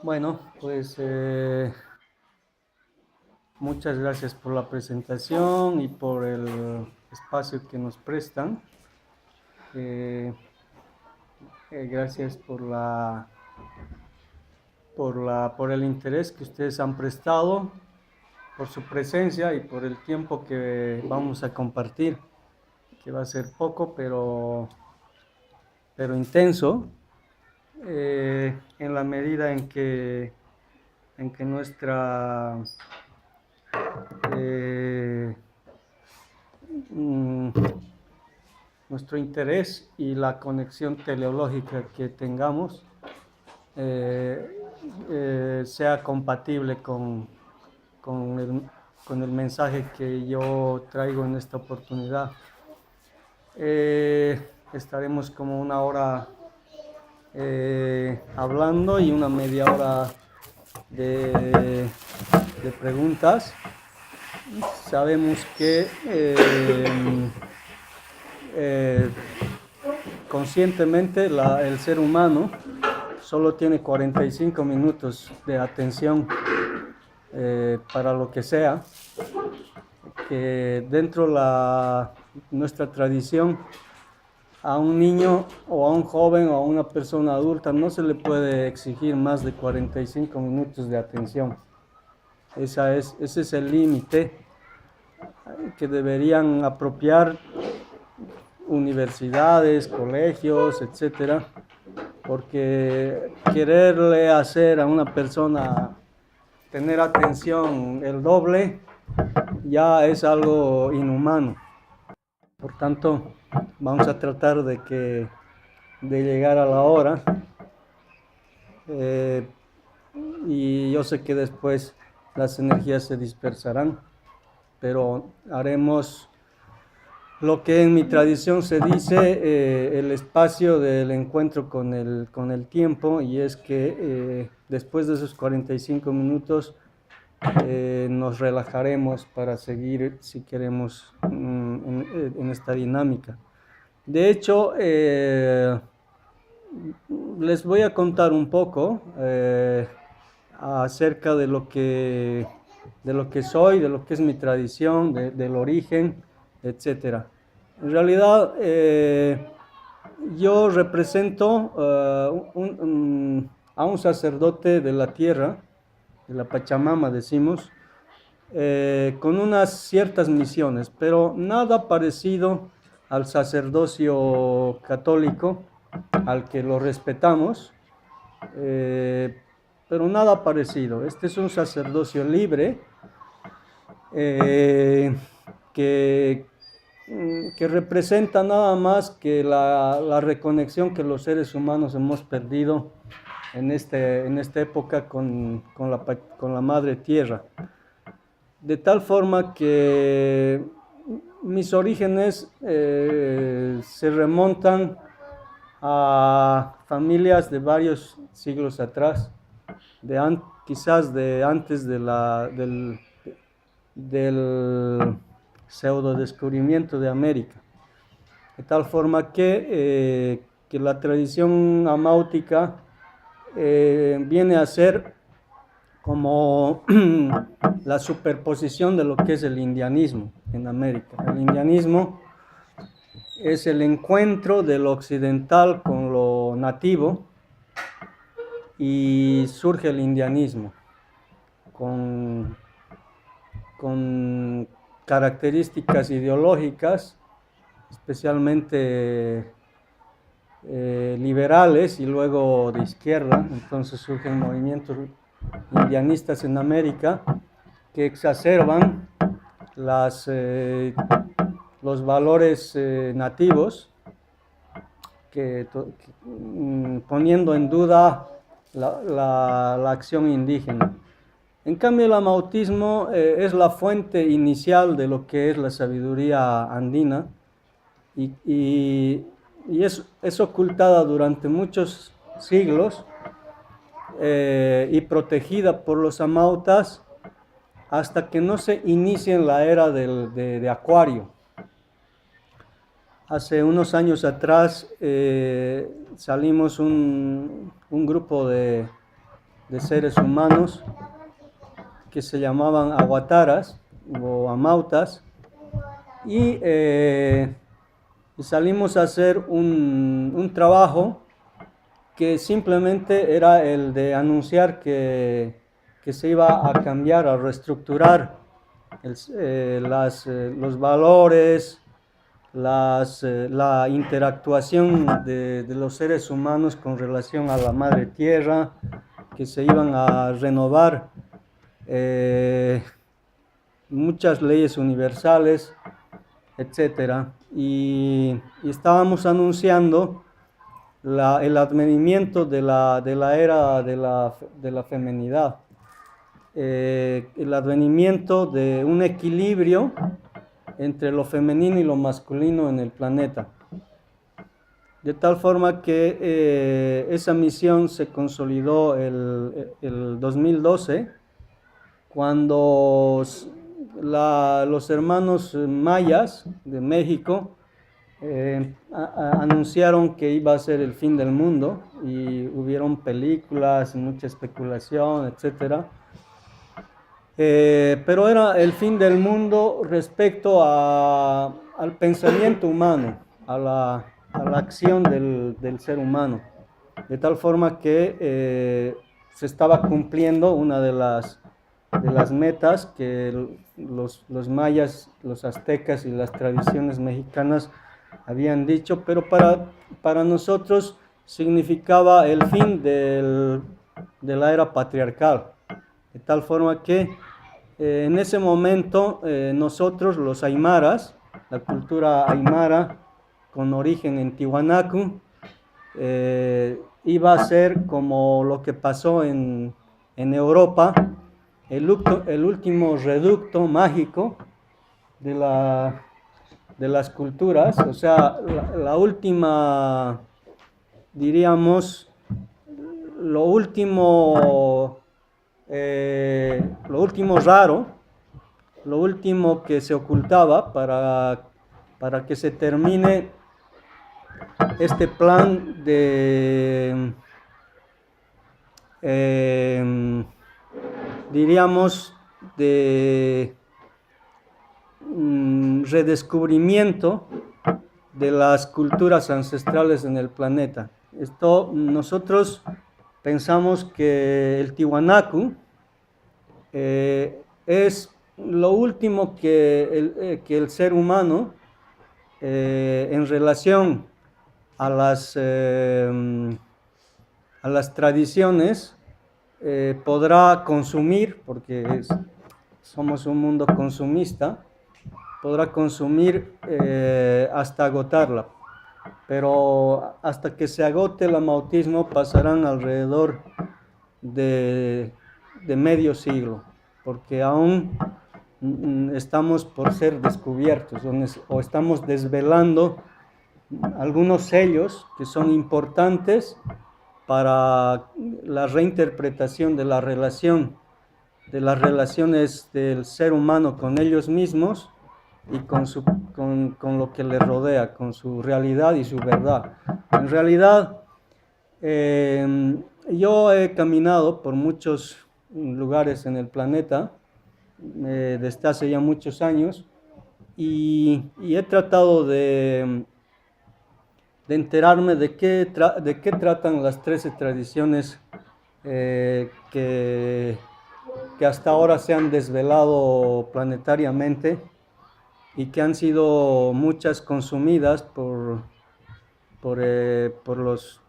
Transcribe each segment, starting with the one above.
Bueno, pues muchas gracias por la presentación y por el espacio que nos prestan. Eh, Gracias por el interés que ustedes han prestado, por su presencia y por el tiempo que vamos a compartir, que va a ser poco, pero intenso, en la medida en que eh, mm, nuestro interés y la conexión teleológica que tengamos eh, sea compatible con el, con el mensaje que yo traigo en esta oportunidad. Estaremos como una hora hablando y una media hora de, de preguntas. Sabemos que eh, conscientemente el ser humano solo tiene 45 minutos de atención para lo que sea, que dentro de nuestra tradición a un niño o a un joven o a una persona adulta no se le puede exigir más de 45 minutos de atención. Ese es el límite que deberían apropiar universidades, colegios, etcétera, porque quererle hacer a una persona tener atención el doble ya es algo inhumano. Por tanto, vamos a tratar de llegar a la hora, eh, y yo sé que después las energías se dispersarán, pero haremos lo que en mi tradición se dice el espacio del encuentro con el tiempo, y es que después de esos 45 minutos nos relajaremos para seguir, si queremos, en esta dinámica. De hecho, les voy a contar un poco acerca de lo que soy, de lo que es mi tradición, del origen, etcétera. En realidad, yo represento a un sacerdote de la tierra, de la Pachamama decimos, con unas ciertas misiones, pero nada parecido al sacerdocio católico, al que lo respetamos, eh, pero nada parecido. Este es un sacerdocio libre, eh, que, que representa nada más que la reconexión que los seres humanos hemos perdido en esta época con la madre tierra. De tal forma que mis orígenes se remontan a familias de varios siglos atrás, quizás de antes del pseudo descubrimiento de América. De tal forma que la tradición amáutica viene a ser como la superposición de lo que es el indianismo en América. El indianismo es el encuentro de lo occidental con lo nativo, y surge el indianismo con, con características ideológicas especialmente liberales y luego de izquierda. Entonces surgen movimientos indianistas en América que exacerban los valores nativos, poniendo en duda la acción indígena. En cambio, el amautismo es la fuente inicial de lo que es la sabiduría andina, y es ocultada durante muchos siglos, y protegida por los amautas hasta que no se inicie en la era de Acuario. Hace unos años atrás salimos un grupo de de seres humanos que se llamaban aguataras o amautas, y salimos a hacer un trabajo que simplemente era el de anunciar que se iba a cambiar, a reestructurar los valores, la interactuación de los seres humanos con relación a la madre tierra, que se iban a renovar muchas leyes universales, etcétera. Y estábamos anunciando el advenimiento de la era de la feminidad, el advenimiento de un equilibrio entre lo femenino y lo masculino en el planeta. De tal forma que esa misión se consolidó el 2012, cuando los hermanos mayas de México anunciaron que iba a ser el fin del mundo, y hubieron películas, mucha especulación, etc. Pero era el fin del mundo respecto al pensamiento humano, a la acción del ser humano, de tal forma que se estaba cumpliendo una de las metas que los mayas, los aztecas y las tradiciones mexicanas habían dicho, pero para nosotros significaba el fin de la era patriarcal, de tal forma que en ese momento nosotros, los aymaras, la cultura aymara con origen en Tiwanaku, iba a ser como lo que pasó en Europa, el último reducto mágico de las culturas, o sea, la última, diríamos, lo último raro, lo último que se ocultaba para que se termine este plan de, diríamos, de redescubrimiento de las culturas ancestrales en el planeta. Nosotros pensamos que el Tiwanaku es lo último que el ser humano en relación a las tradiciones podrá consumir, porque somos un mundo consumista, podrá consumir hasta agotarla. Pero hasta que se agote el amautismo pasarán alrededor de medio siglo, porque aún estamos por ser descubiertos, o estamos desvelando algunos sellos que son importantes para la reinterpretación de las relaciones del ser humano con ellos mismos y con lo que les rodea, con su realidad y su verdad. En realidad, yo he caminado por muchos lugares en el planeta desde hace ya muchos años, y he tratado de enterarme de qué tratan las 13 tradiciones que hasta ahora se han desvelado planetariamente y que han sido muchas consumidas por los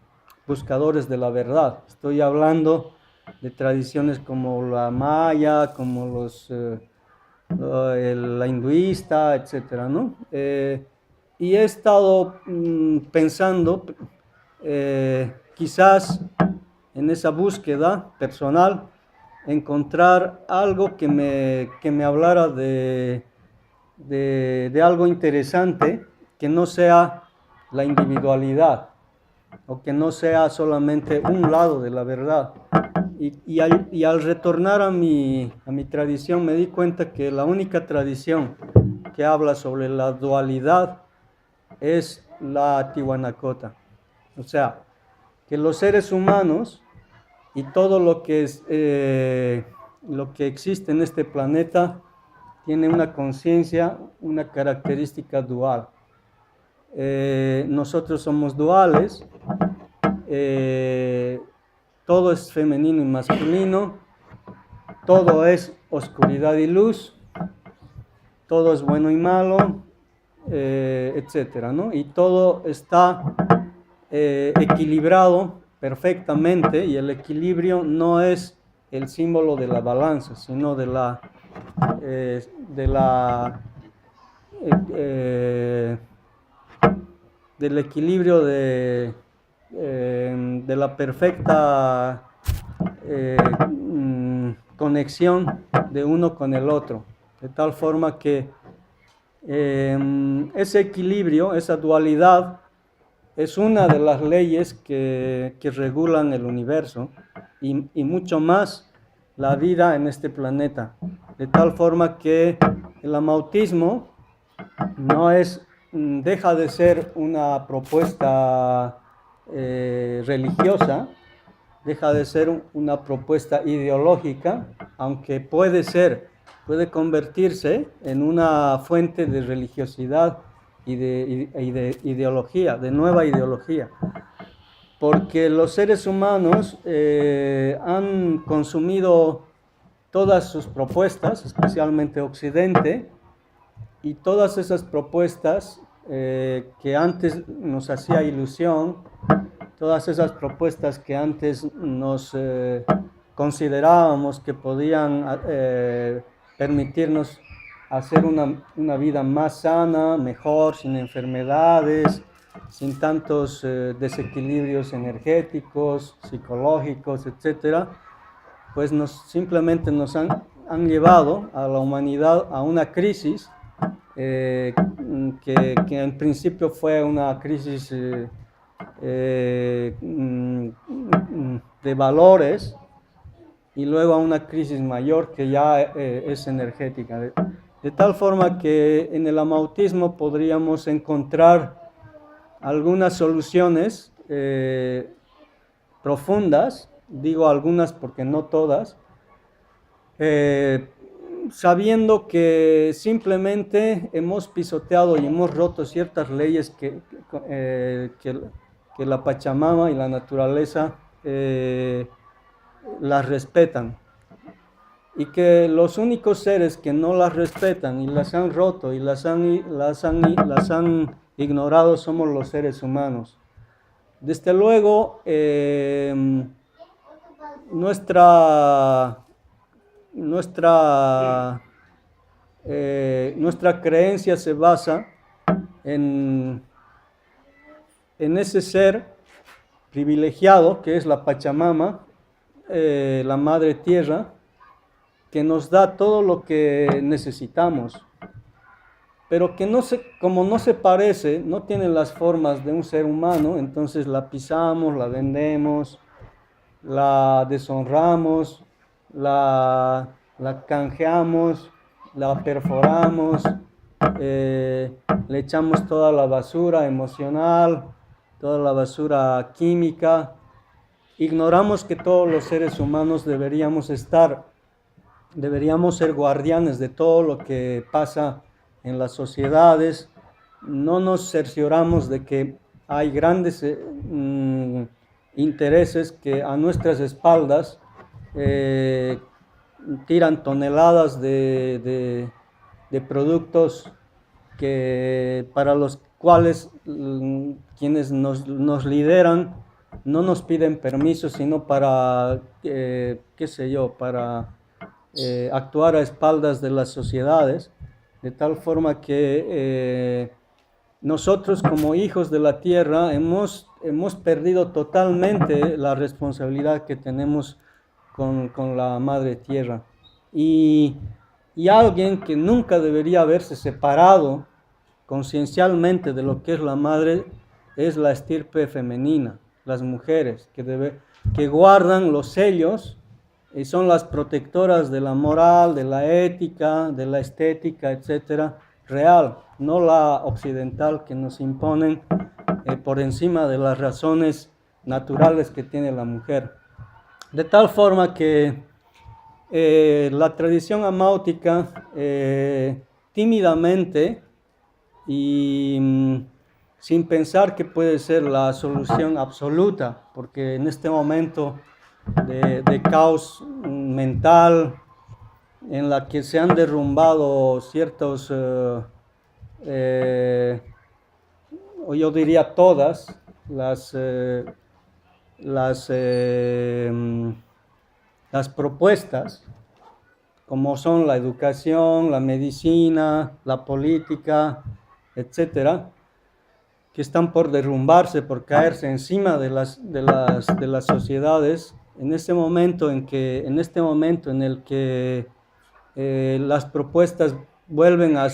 buscadores de la verdad. Estoy hablando de tradiciones como la maya, como la hinduista, etcétera, ¿no? Y he estado pensando, quizás en esa búsqueda personal, encontrar algo que me hablara de algo interesante, que no sea la individualidad, o que no sea solamente un lado de la verdad. Y al retornar a mi tradición me di cuenta que la única tradición que habla sobre la dualidad es la Tiwanakota. O sea, que los seres humanos y todo lo que existe en este planeta tiene una conciencia, una característica dual. Nosotros somos duales, todo es femenino y masculino, todo es oscuridad y luz, todo es bueno y malo, etcétera, ¿no? Y todo está equilibrado perfectamente, y el equilibrio no es el símbolo de la balanza, sino del equilibrio de la perfecta conexión de uno con el otro, de tal forma que ese equilibrio, esa dualidad, es una de las leyes que regulan el universo y mucho más la vida en este planeta, de tal forma que el amautismo deja de ser una propuesta religiosa, deja de ser una propuesta ideológica, aunque puede convertirse en una fuente de religiosidad y de ideología, de nueva ideología, porque los seres humanos han consumido todas sus propuestas, especialmente Occidente, y todas esas propuestas que antes nos hacía ilusión, todas esas propuestas que antes nos considerábamos que podían permitirnos hacer una vida más sana, mejor, sin enfermedades, sin tantos desequilibrios energéticos, psicológicos, etc., pues simplemente nos han llevado a la humanidad a una crisis que en principio fue una crisis de valores, y luego a una crisis mayor que ya es energética. De tal forma que en el amautismo podríamos encontrar algunas soluciones profundas, digo algunas porque no todas, sabiendo que simplemente hemos pisoteado y hemos roto ciertas leyes que la Pachamama y la naturaleza las respetan, y que los únicos seres que no las respetan y las han roto y las han ignorado somos los seres humanos. Desde luego, nuestra creencia se basa en ese ser privilegiado que es la Pachamama, la Madre Tierra, que nos da todo lo que necesitamos, pero que como no se parece, no tiene las formas de un ser humano, entonces la pisamos, la vendemos, la deshonramos, la canjeamos, la perforamos, le echamos toda la basura emocional, toda la basura química. Ignoramos que todos los seres humanos deberíamos ser guardianes de todo lo que pasa en las sociedades. No nos cercioramos de que hay grandes intereses que a nuestras espaldas tiran toneladas de productos para los cuales quienes nos lideran no nos piden permiso, sino para, para actuar a espaldas de las sociedades, de tal forma que nosotros como hijos de la tierra hemos perdido totalmente la responsabilidad que tenemos con la madre tierra, y alguien que nunca debería haberse separado conciencialmente de lo que es la madre es la estirpe femenina, las mujeres que guardan los sellos y son las protectoras de la moral, de la ética, de la estética, etcétera, real, no la occidental que nos imponen por encima de las razones naturales que tiene la mujer. De tal forma que la tradición amáutica tímidamente y sin pensar que puede ser la solución absoluta, porque en este momento de caos mental en la que se han derrumbado ciertos, o yo diría todas, las, las propuestas, como son la educación, la medicina, la política, etcétera, que están por derrumbarse, por caerse encima de las sociedades, en este momento en el que las propuestas vuelven a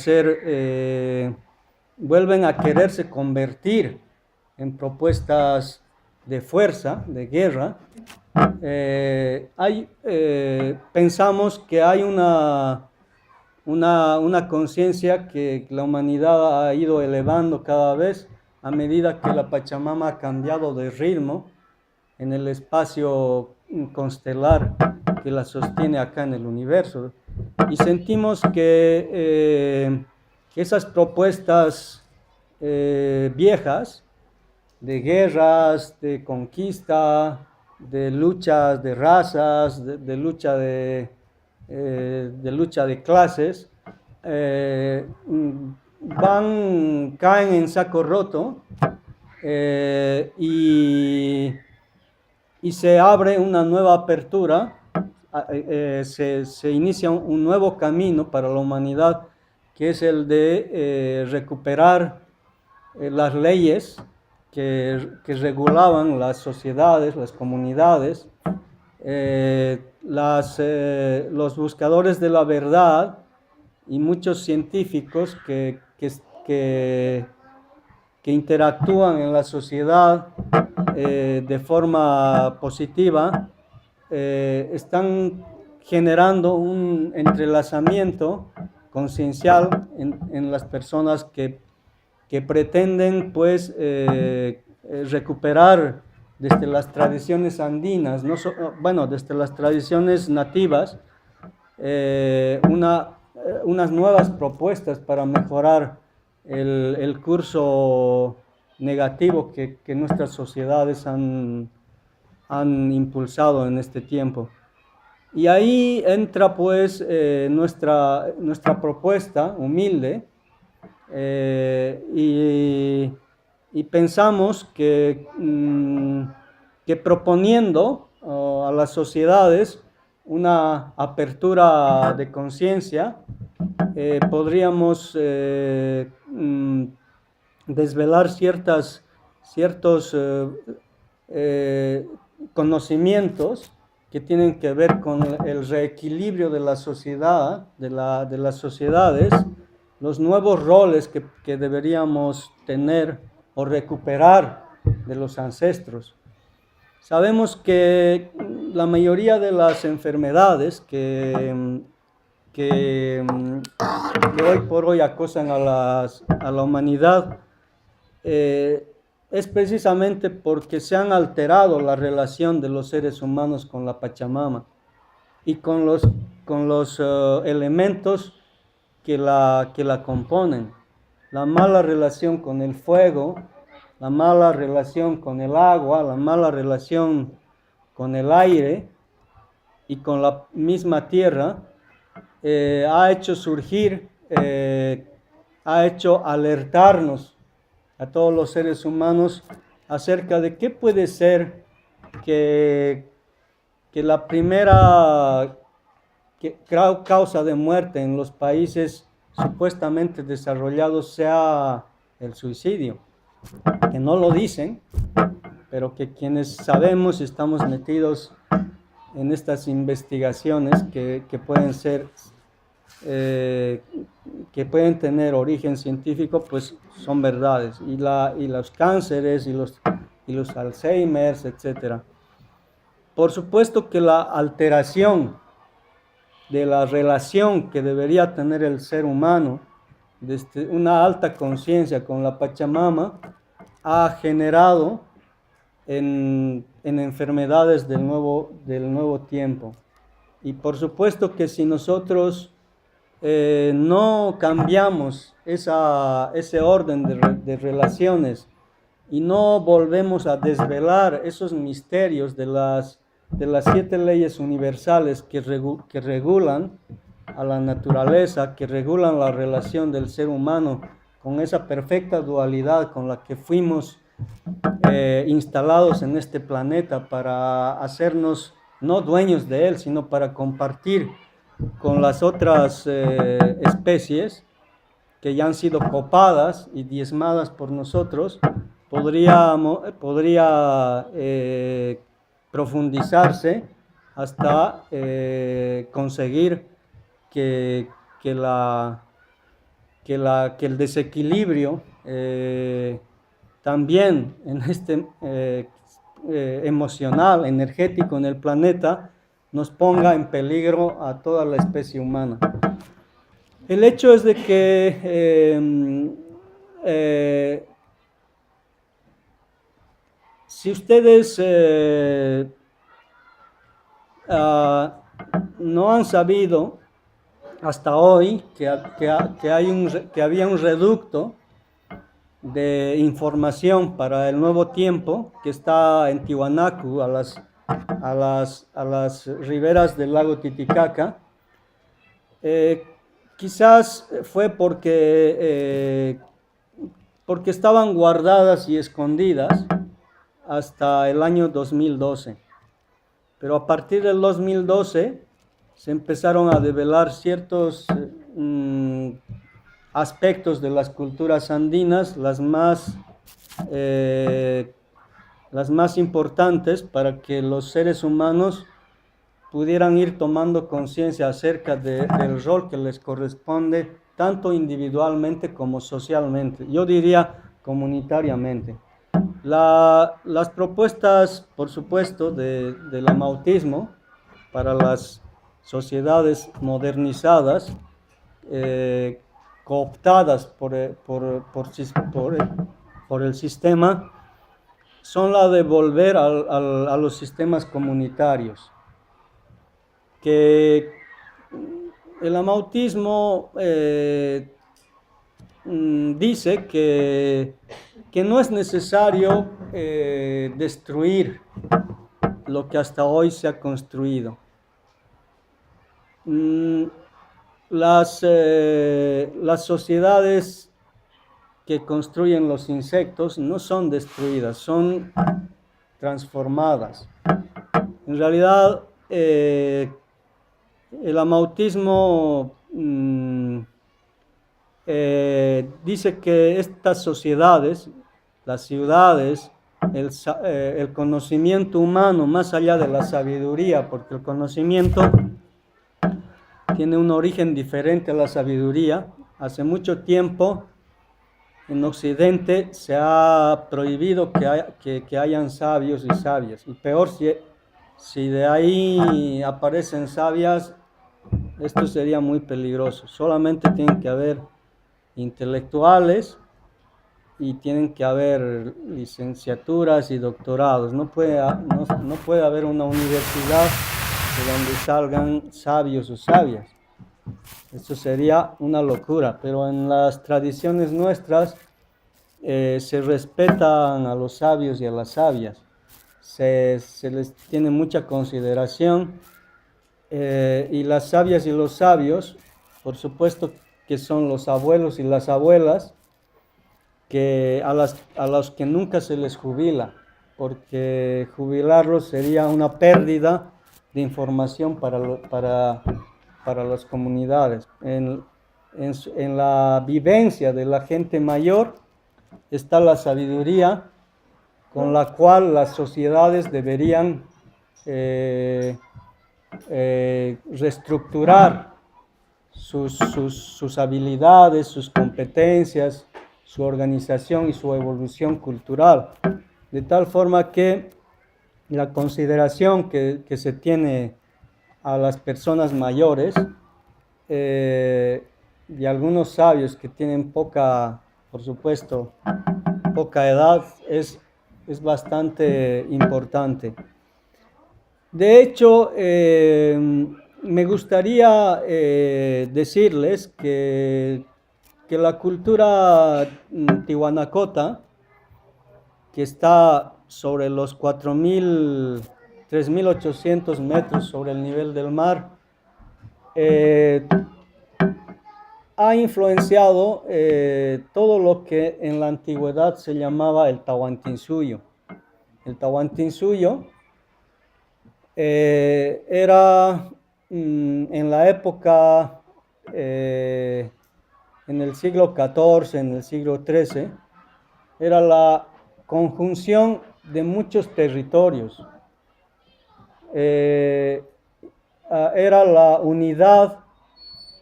vuelven a quererse convertir en propuestas de fuerza, de guerra, pensamos que hay una conciencia que la humanidad ha ido elevando cada vez a medida que la Pachamama ha cambiado de ritmo en el espacio constelar que la sostiene acá en el universo. Y sentimos que esas propuestas viejas de guerras, de conquista, de luchas de razas, de lucha de clases, caen en saco roto y se abre una nueva apertura, se inicia un nuevo camino para la humanidad, que es el de recuperar las leyes que regulaban las sociedades, las comunidades, los buscadores de la verdad y muchos científicos que interactúan en la sociedad de forma positiva, están generando un entrelazamiento conciencial en las personas que pretenden pues recuperar desde las tradiciones andinas, desde las tradiciones nativas, unas nuevas propuestas para mejorar el curso negativo que nuestras sociedades han impulsado en este tiempo. Y ahí entra pues nuestra propuesta humilde, y pensamos que proponiendo a las sociedades una apertura de conciencia, podríamos desvelar ciertos conocimientos que tienen que ver con el reequilibrio de la sociedad, de las sociedades, los nuevos roles que deberíamos tener o recuperar de los ancestros. Sabemos que la mayoría de las enfermedades que de hoy por hoy acosan a la humanidad es precisamente porque se han alterado la relación de los seres humanos con la Pachamama y con los elementos que la componen. La mala relación con el fuego, la mala relación con el agua, la mala relación con el aire y con la misma tierra, ha hecho surgir, ha hecho alertarnos a todos los seres humanos acerca de qué puede ser que la primera causa de muerte en los países supuestamente desarrollados sea el suicidio, que no lo dicen, pero que quienes sabemos estamos metidos en estas investigaciones que pueden ser que pueden tener origen científico, pues son verdades, y los cánceres y los Alzheimer's, etcétera. Por supuesto que la alteración de la relación que debería tener el ser humano desde una alta conciencia con la Pachamama ha generado en en enfermedades del nuevo tiempo. Y por supuesto que si nosotros no cambiamos ese orden de relaciones y no volvemos a desvelar esos misterios de las 7 leyes universales que regulan a la naturaleza, que regulan la relación del ser humano con esa perfecta dualidad con la que fuimos instalados en este planeta para hacernos no dueños de él, sino para compartir con las otras especies que ya han sido copadas y diezmadas por nosotros, podría profundizarse hasta conseguir que el desequilibrio también en emocional, energético en el planeta, nos ponga en peligro a toda la especie humana. El hecho es de que si ustedes no han sabido hasta hoy que había un reducto de información para el nuevo tiempo que está en Tiwanaku, a las riberas del lago Titicaca, quizás fue porque estaban guardadas y escondidas hasta el año 2012. Pero a partir del 2012 se empezaron a develar ciertos aspectos de las culturas andinas, las más importantes para que los seres humanos pudieran ir tomando conciencia acerca del rol que les corresponde, tanto individualmente como socialmente, yo diría comunitariamente. Las propuestas, por supuesto, del amautismo para las sociedades modernizadas, cooptadas por el sistema, son la de volver a los sistemas comunitarios. Que el amautismo dice que no es necesario destruir lo que hasta hoy se ha construido. Las sociedades que construyen los insectos no son destruidas, son transformadas. En realidad, el amautismo dice que estas sociedades, las ciudades, el conocimiento humano, más allá de la sabiduría, porque el conocimiento tiene un origen diferente a la sabiduría. Hace mucho tiempo en Occidente se ha prohibido que hayan sabios y sabias, y peor si de ahí aparecen sabias, esto sería muy peligroso. Solamente tienen que haber intelectuales y tienen que haber licenciaturas y doctorados. No puede haber una universidad de donde salgan sabios o sabias. Esto sería una locura, pero en las tradiciones nuestras se respetan a los sabios y a las sabias. Se les tiene mucha consideración y las sabias y los sabios, por supuesto que son los abuelos y las abuelas, que a los que nunca se les jubila, porque jubilarlos sería una pérdida de información para las comunidades. En la vivencia de la gente mayor está la sabiduría con la cual las sociedades deberían reestructurar sus habilidades, sus competencias, su organización y su evolución cultural, de tal forma que la consideración que se tiene a las personas mayores y algunos sabios que tienen por supuesto, poca edad, es es bastante importante. De hecho, me gustaría decirles que la cultura tihuanacota, que está sobre los 3.800 metros sobre el nivel del mar, ha influenciado todo lo que en la antigüedad se llamaba el Tahuantinsuyo. El Tahuantinsuyo era en la época, en el siglo XIV, en el siglo XIII, era la conjunción de muchos territorios. Era la unidad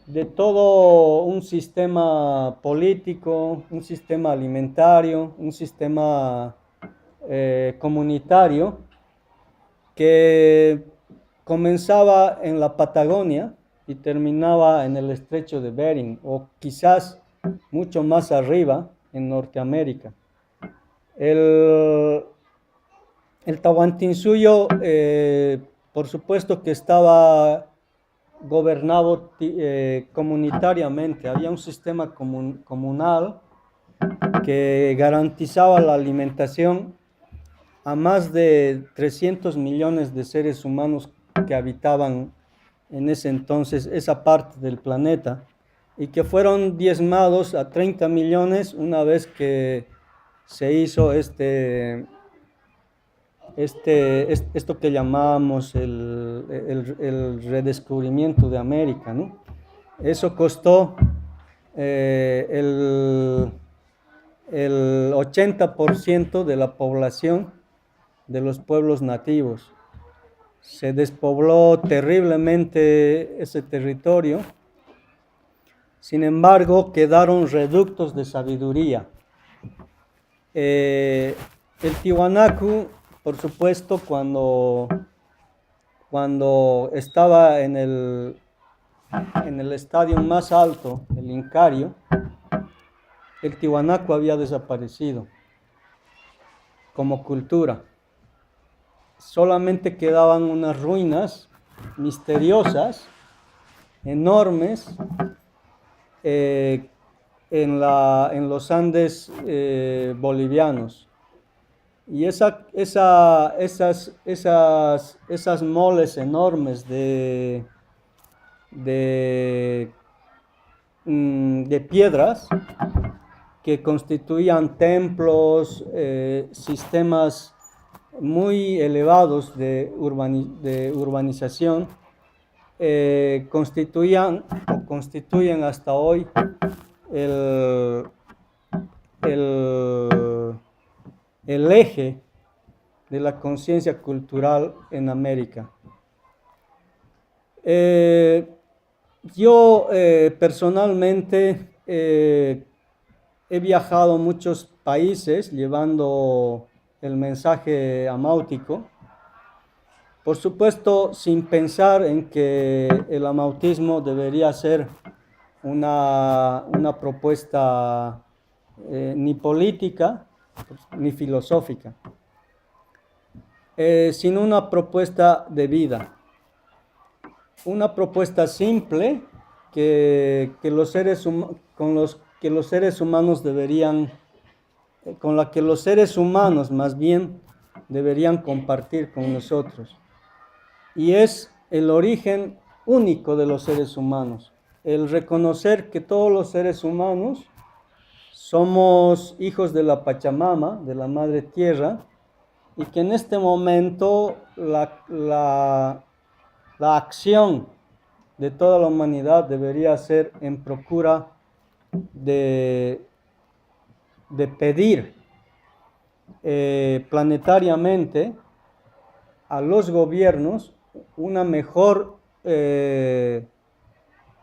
de todo un sistema político, un sistema alimentario, un sistema comunitario que comenzaba en la Patagonia y terminaba en el estrecho de Bering, o quizás mucho más arriba en Norteamérica. El Tahuantinsuyo, por supuesto que estaba gobernado comunitariamente. Había un sistema comunal que garantizaba la alimentación a más de 300 millones de seres humanos que habitaban en ese entonces esa parte del planeta, y que fueron diezmados a 30 millones una vez que se hizo esto que llamamos el redescubrimiento de América, ¿no? Eso costó el 80% de la población de los pueblos nativos. Se despobló terriblemente ese territorio. Sin embargo, quedaron reductos de sabiduría. El Tiwanaku, por supuesto, cuando estaba en el estadio más alto, el Incario, el Tiwanaku había desaparecido como cultura. Solamente quedaban unas ruinas misteriosas, enormes, en los Andes bolivianos. Y esas moles enormes de piedras que constituían templos, sistemas muy elevados de urbanización, constituyen hasta hoy el eje de la conciencia cultural en América. Yo personalmente he viajado a muchos países llevando el mensaje amáutico, por supuesto sin pensar en que el amautismo debería ser una propuesta ni política ni filosófica, sino una propuesta de vida, una propuesta simple con la que los seres humanos más bien deberían compartir con nosotros. Y es el origen único de los seres humanos, el reconocer que todos los seres humanos somos hijos de la Pachamama, de la Madre Tierra, y que en este momento la acción de toda la humanidad debería ser en procura de pedir planetariamente a los gobiernos una mejor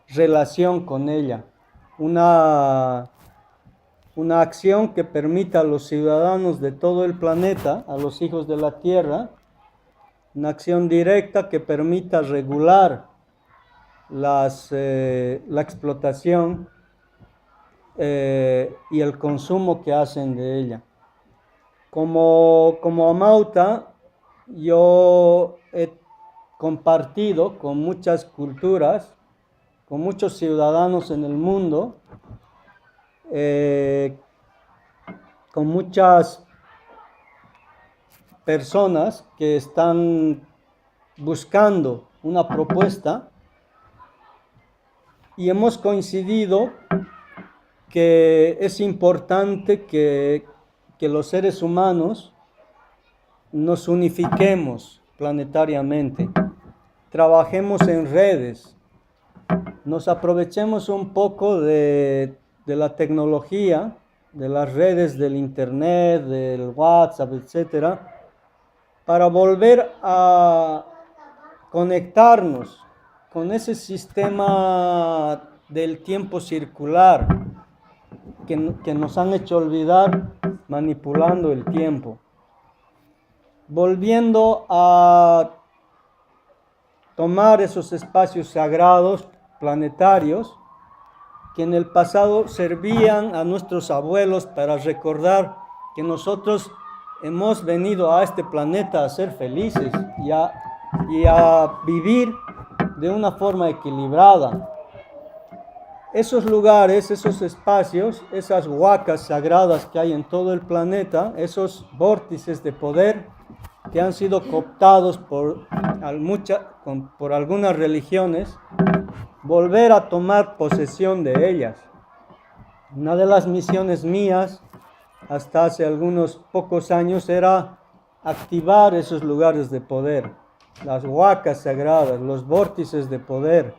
relación con ella, una acción que permita a los ciudadanos de todo el planeta, a los hijos de la Tierra, una acción directa que permita regular la explotación y el consumo que hacen de ella. Como Amauta, yo he compartido con muchas culturas, con muchos ciudadanos en el mundo, eh, con muchas personas que están buscando una propuesta y hemos coincidido que es importante que los seres humanos nos unifiquemos planetariamente, trabajemos en redes, nos aprovechemos un poco de la tecnología, de las redes del internet, del WhatsApp, etcétera, para volver a conectarnos con ese sistema del tiempo circular que nos han hecho olvidar manipulando el tiempo. Volviendo a tomar esos espacios sagrados planetarios que en el pasado servían a nuestros abuelos para recordar que nosotros hemos venido a este planeta a ser felices y a vivir de una forma equilibrada. Esos lugares, esos espacios, esas huacas sagradas que hay en todo el planeta, esos vórtices de poder que han sido cooptados por algunas religiones, volver a tomar posesión de ellas. Una de las misiones mías hasta hace algunos pocos años era activar esos lugares de poder, las huacas sagradas, los vórtices de poder,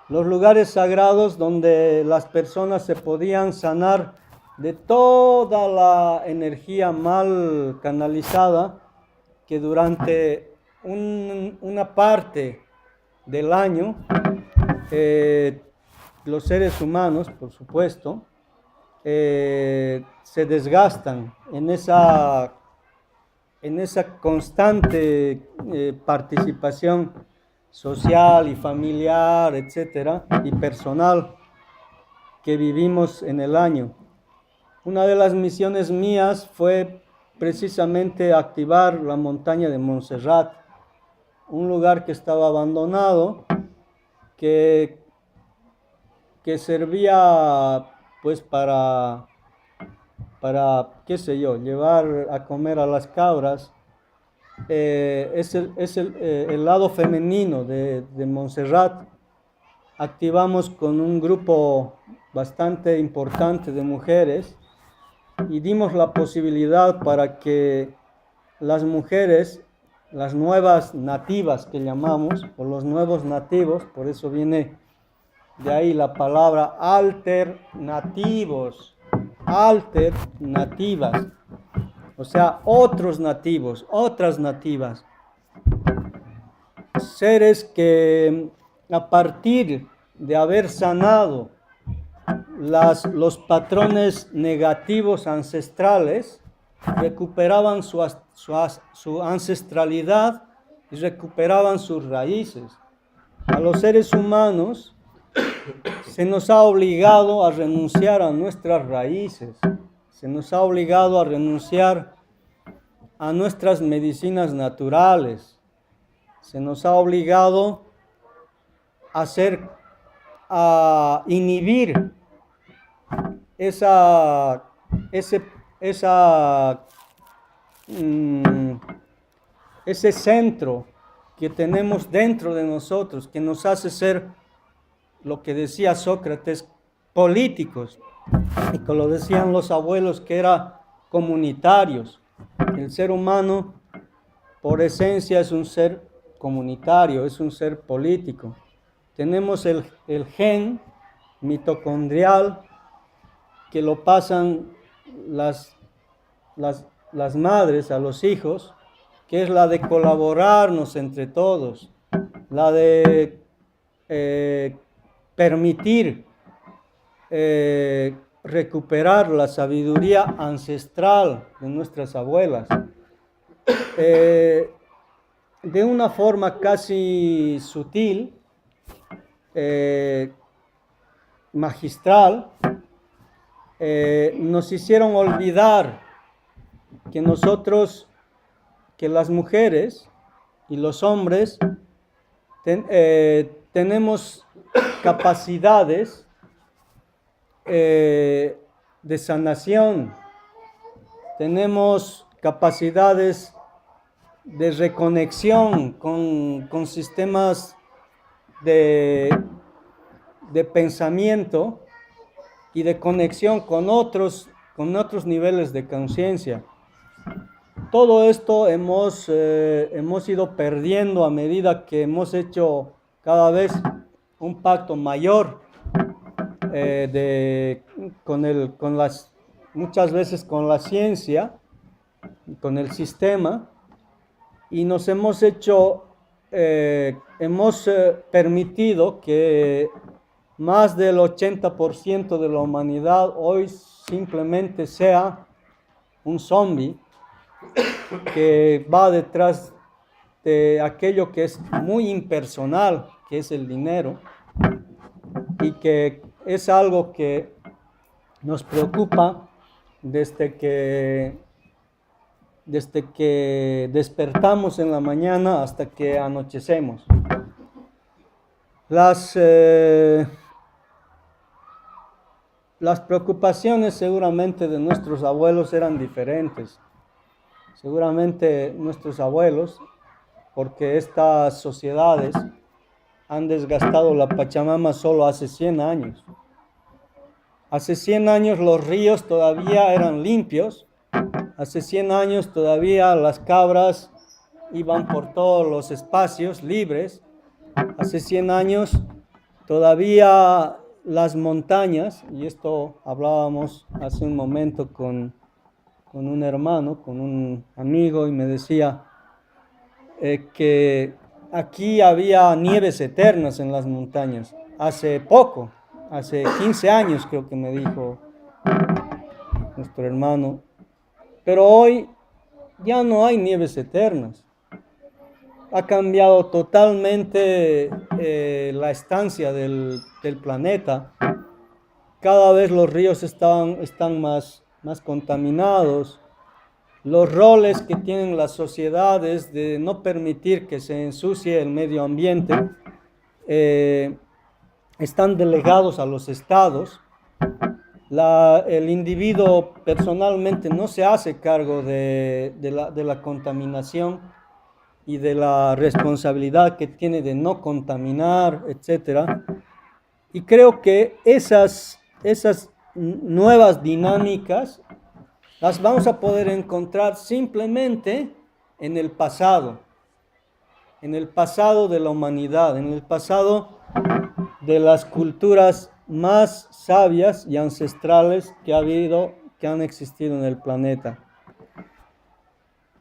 los lugares sagrados donde las personas se podían sanar de toda la energía mal canalizada que durante una parte del año los seres humanos, por supuesto, se desgastan en esa constante participación social y familiar, etcétera, y personal que vivimos en el año. Una de las misiones mías fue precisamente activar la montaña de Montserrat, un lugar que estaba abandonado, que servía pues para qué sé yo, llevar a comer a las cabras. Es el lado femenino de Montserrat. Activamos con un grupo bastante importante de mujeres y dimos la posibilidad para que las mujeres, las nuevas nativas que llamamos, o los nuevos nativos, por eso viene de ahí la palabra alternativas, o sea, otros nativos, otras nativas, seres que a partir de haber sanado los patrones negativos ancestrales, recuperaban su ancestralidad y recuperaban sus raíces. A los seres humanos se nos ha obligado a renunciar a nuestras raíces, se nos ha obligado a renunciar a nuestras medicinas naturales, se nos ha obligado a inhibir ese centro que tenemos dentro de nosotros, que nos hace ser, lo que decía Sócrates, políticos, y que lo decían los abuelos, que era comunitarios. El ser humano, por esencia, es un ser comunitario, es un ser político. Tenemos el gen mitocondrial que lo pasan las madres a los hijos, que es la de colaborarnos entre todos, la de permitir recuperar la sabiduría ancestral de nuestras abuelas. De una forma casi sutil, magistral, nos hicieron olvidar que nosotros, que las mujeres y los hombres tenemos capacidades de sanación, tenemos capacidades de reconexión con sistemas de pensamiento y de conexión con otros niveles de conciencia. Todo esto hemos ido perdiendo a medida que hemos hecho cada vez un pacto mayor muchas veces con la ciencia, con el sistema, y nos hemos permitido que más del 80% de la humanidad hoy simplemente sea un zombie que va detrás de aquello que es muy impersonal, que es el dinero, y que es algo que nos preocupa desde que despertamos en la mañana hasta que anochecemos. Las preocupaciones seguramente de nuestros abuelos eran diferentes. Seguramente nuestros abuelos, porque estas sociedades han desgastado la Pachamama solo hace 100 años. Hace 100 años los ríos todavía eran limpios. Hace 100 años todavía las cabras iban por todos los espacios libres. Hace 100 años todavía las montañas, y esto hablábamos hace un momento con un hermano, con un amigo, y me decía que aquí había nieves eternas en las montañas. Hace poco, hace 15 años creo que me dijo nuestro hermano. Pero hoy ya no hay nieves eternas. Ha cambiado totalmente la estancia del planeta. Cada vez los ríos están más contaminados. Los roles que tienen las sociedades de no permitir que se ensucie el medio ambiente están delegados a los estados. El individuo personalmente no se hace cargo de la contaminación y de la responsabilidad que tiene de no contaminar, etc. Y creo que esas nuevas dinámicas las vamos a poder encontrar simplemente en el pasado de la humanidad, en el pasado de las culturas más sabias y ancestrales que han existido en el planeta.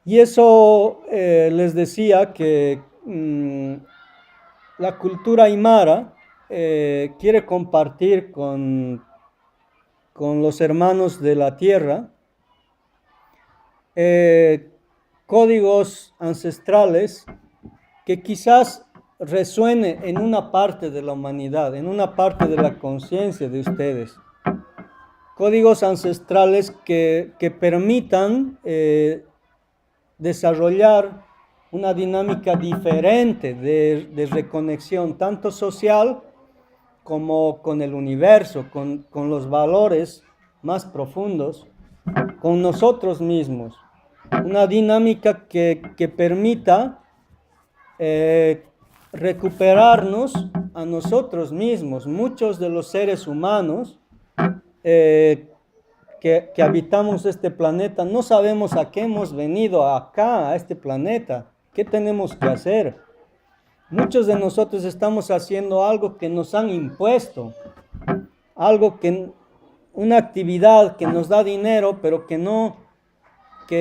Y eso les decía que la cultura aymara quiere compartir con los hermanos de la tierra códigos ancestrales que quizás resuene en una parte de la humanidad, en una parte de la conciencia de ustedes. Códigos ancestrales que permitan desarrollar una dinámica diferente de reconexión, tanto social como con el universo, con los valores más profundos, con nosotros mismos. Una dinámica que permita recuperarnos a nosotros mismos. Muchos de los seres humanos que habitamos este planeta no sabemos a qué hemos venido acá, a este planeta, qué tenemos que hacer. Muchos de nosotros estamos haciendo algo que nos han impuesto, una actividad que nos da dinero, pero que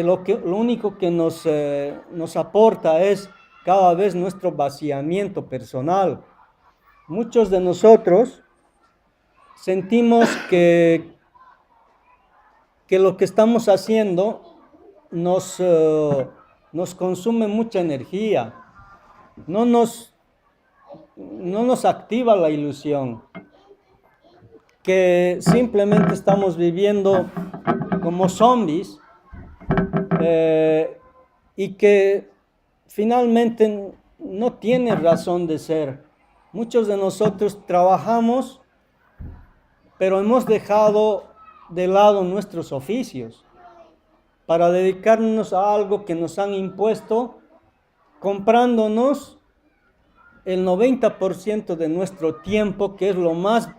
lo único que nos aporta es cada vez nuestro vaciamiento personal. Muchos de nosotros sentimos que lo que estamos haciendo nos consume mucha energía, no nos activa la ilusión, que simplemente estamos viviendo como zombies y que finalmente no tiene razón de ser. Muchos de nosotros trabajamos, pero hemos dejado de lado nuestros oficios para dedicarnos a algo que nos han impuesto, comprándonos el 90% de nuestro tiempo, que es lo más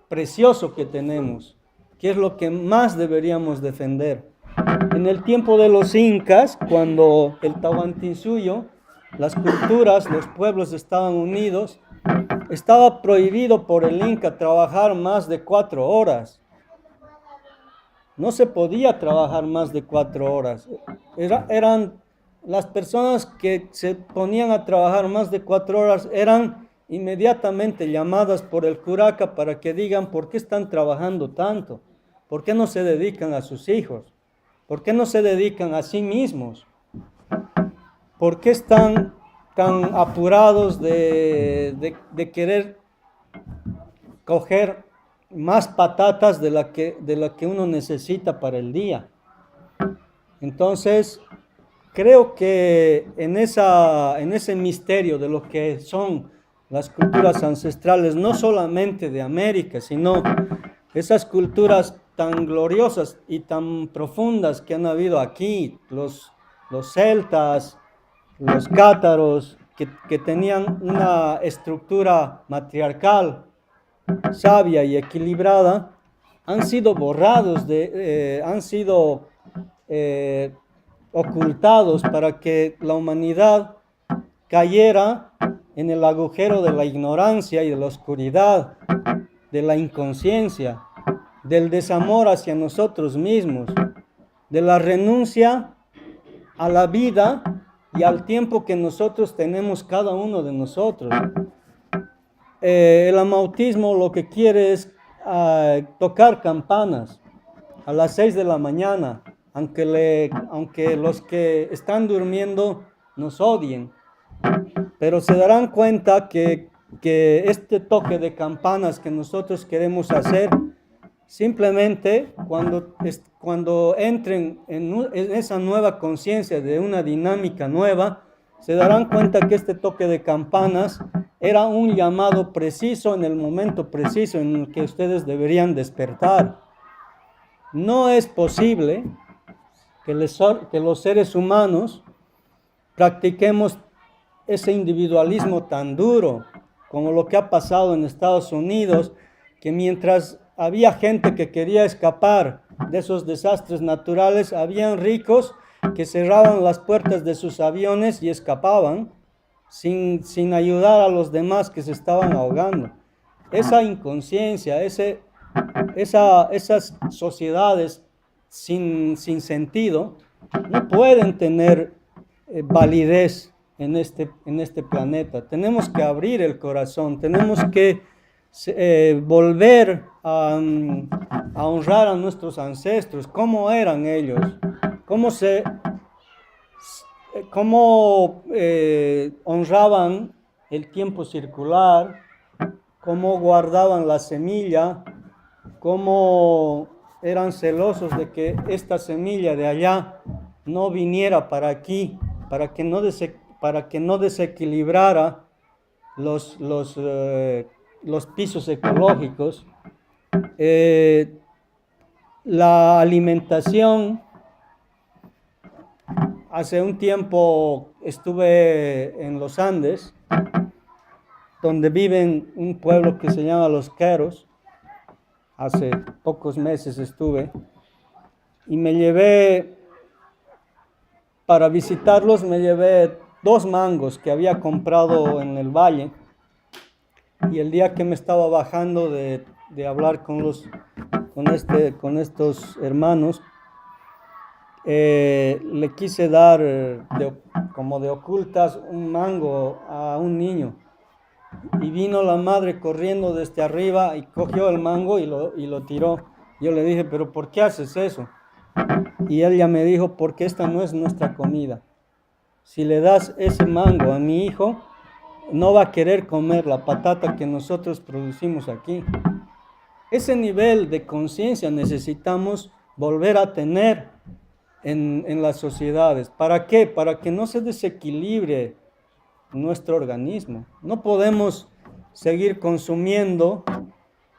precioso que tenemos, que es lo que más deberíamos defender. En el tiempo de los incas, cuando el Tahuantinsuyo, las culturas, los pueblos estaban unidos, estaba prohibido por el Inca trabajar más de 4 horas. No se podía trabajar más de 4 horas. Eran las personas que se ponían a trabajar más de 4 horas, eran inmediatamente llamadas por el curaca para que digan por qué están trabajando tanto, por qué no se dedican a sus hijos, por qué no se dedican a sí mismos, por qué están tan apurados de querer coger más patatas de la que uno necesita para el día. Entonces, creo que en ese misterio de lo que son las culturas ancestrales, no solamente de América, sino esas culturas tan gloriosas y tan profundas que han habido aquí, los celtas, los cátaros, que tenían una estructura matriarcal, sabia y equilibrada, han sido borrados, han sido ocultados para que la humanidad cayera en el agujero de la ignorancia y de la oscuridad, de la inconsciencia, del desamor hacia nosotros mismos, de la renuncia a la vida y al tiempo que nosotros tenemos cada uno de nosotros. El amautismo lo que quiere es tocar campanas a las 6 de la mañana, aunque los que están durmiendo nos odien, pero se darán cuenta que este toque de campanas que nosotros queremos hacer, simplemente cuando entren en esa nueva conciencia de una dinámica nueva, se darán cuenta que este toque de campanas era un llamado preciso en el momento preciso en el que ustedes deberían despertar. No es posible que los seres humanos practiquemos ese individualismo tan duro como lo que ha pasado en Estados Unidos, que mientras había gente que quería escapar de esos desastres naturales, habían ricos que cerraban las puertas de sus aviones y escapaban sin ayudar a los demás que se estaban ahogando. Esa inconsciencia, esas sociedades sin sentido no pueden tener validez en este planeta. Tenemos que abrir el corazón, tenemos que volver a honrar a nuestros ancestros. ¿Cómo eran ellos? ¿Cómo honraban el tiempo circular? ¿Cómo guardaban la semilla? ¿Cómo eran celosos de que esta semilla de allá no viniera para aquí, para que no desequilibrara los pisos ecológicos? La alimentación. Hace un tiempo estuve en los Andes, donde viven un pueblo que se llama Los Queros. Hace pocos meses estuve y para visitarlos me llevé 2 mangos que había comprado en el valle, y el día que me estaba bajando de hablar con estos hermanos, le quise dar como de ocultas un mango a un niño, y vino la madre corriendo desde arriba y cogió el mango y lo tiró. Yo le dije, pero ¿por qué haces eso? Y ella me dijo, porque esta no es nuestra comida. Si le das ese mango a mi hijo, no va a querer comer la patata que nosotros producimos aquí. Ese nivel de conciencia necesitamos volver a tener en las sociedades. ¿Para qué? Para que no se desequilibre nuestro organismo. No podemos seguir consumiendo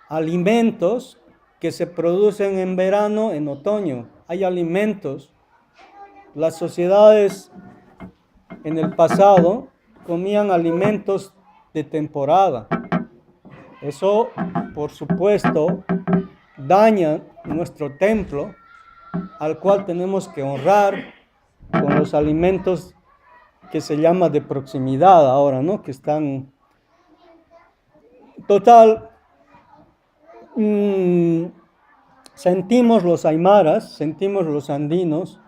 alimentos que se producen en verano, en otoño. Hay alimentos. Las sociedades en el pasado comían alimentos de temporada. Eso, por supuesto, daña nuestro templo, al cual tenemos que honrar con los alimentos que se llama de proximidad ahora, ¿no? Que están total. Sentimos los aymaras, sentimos los andinos,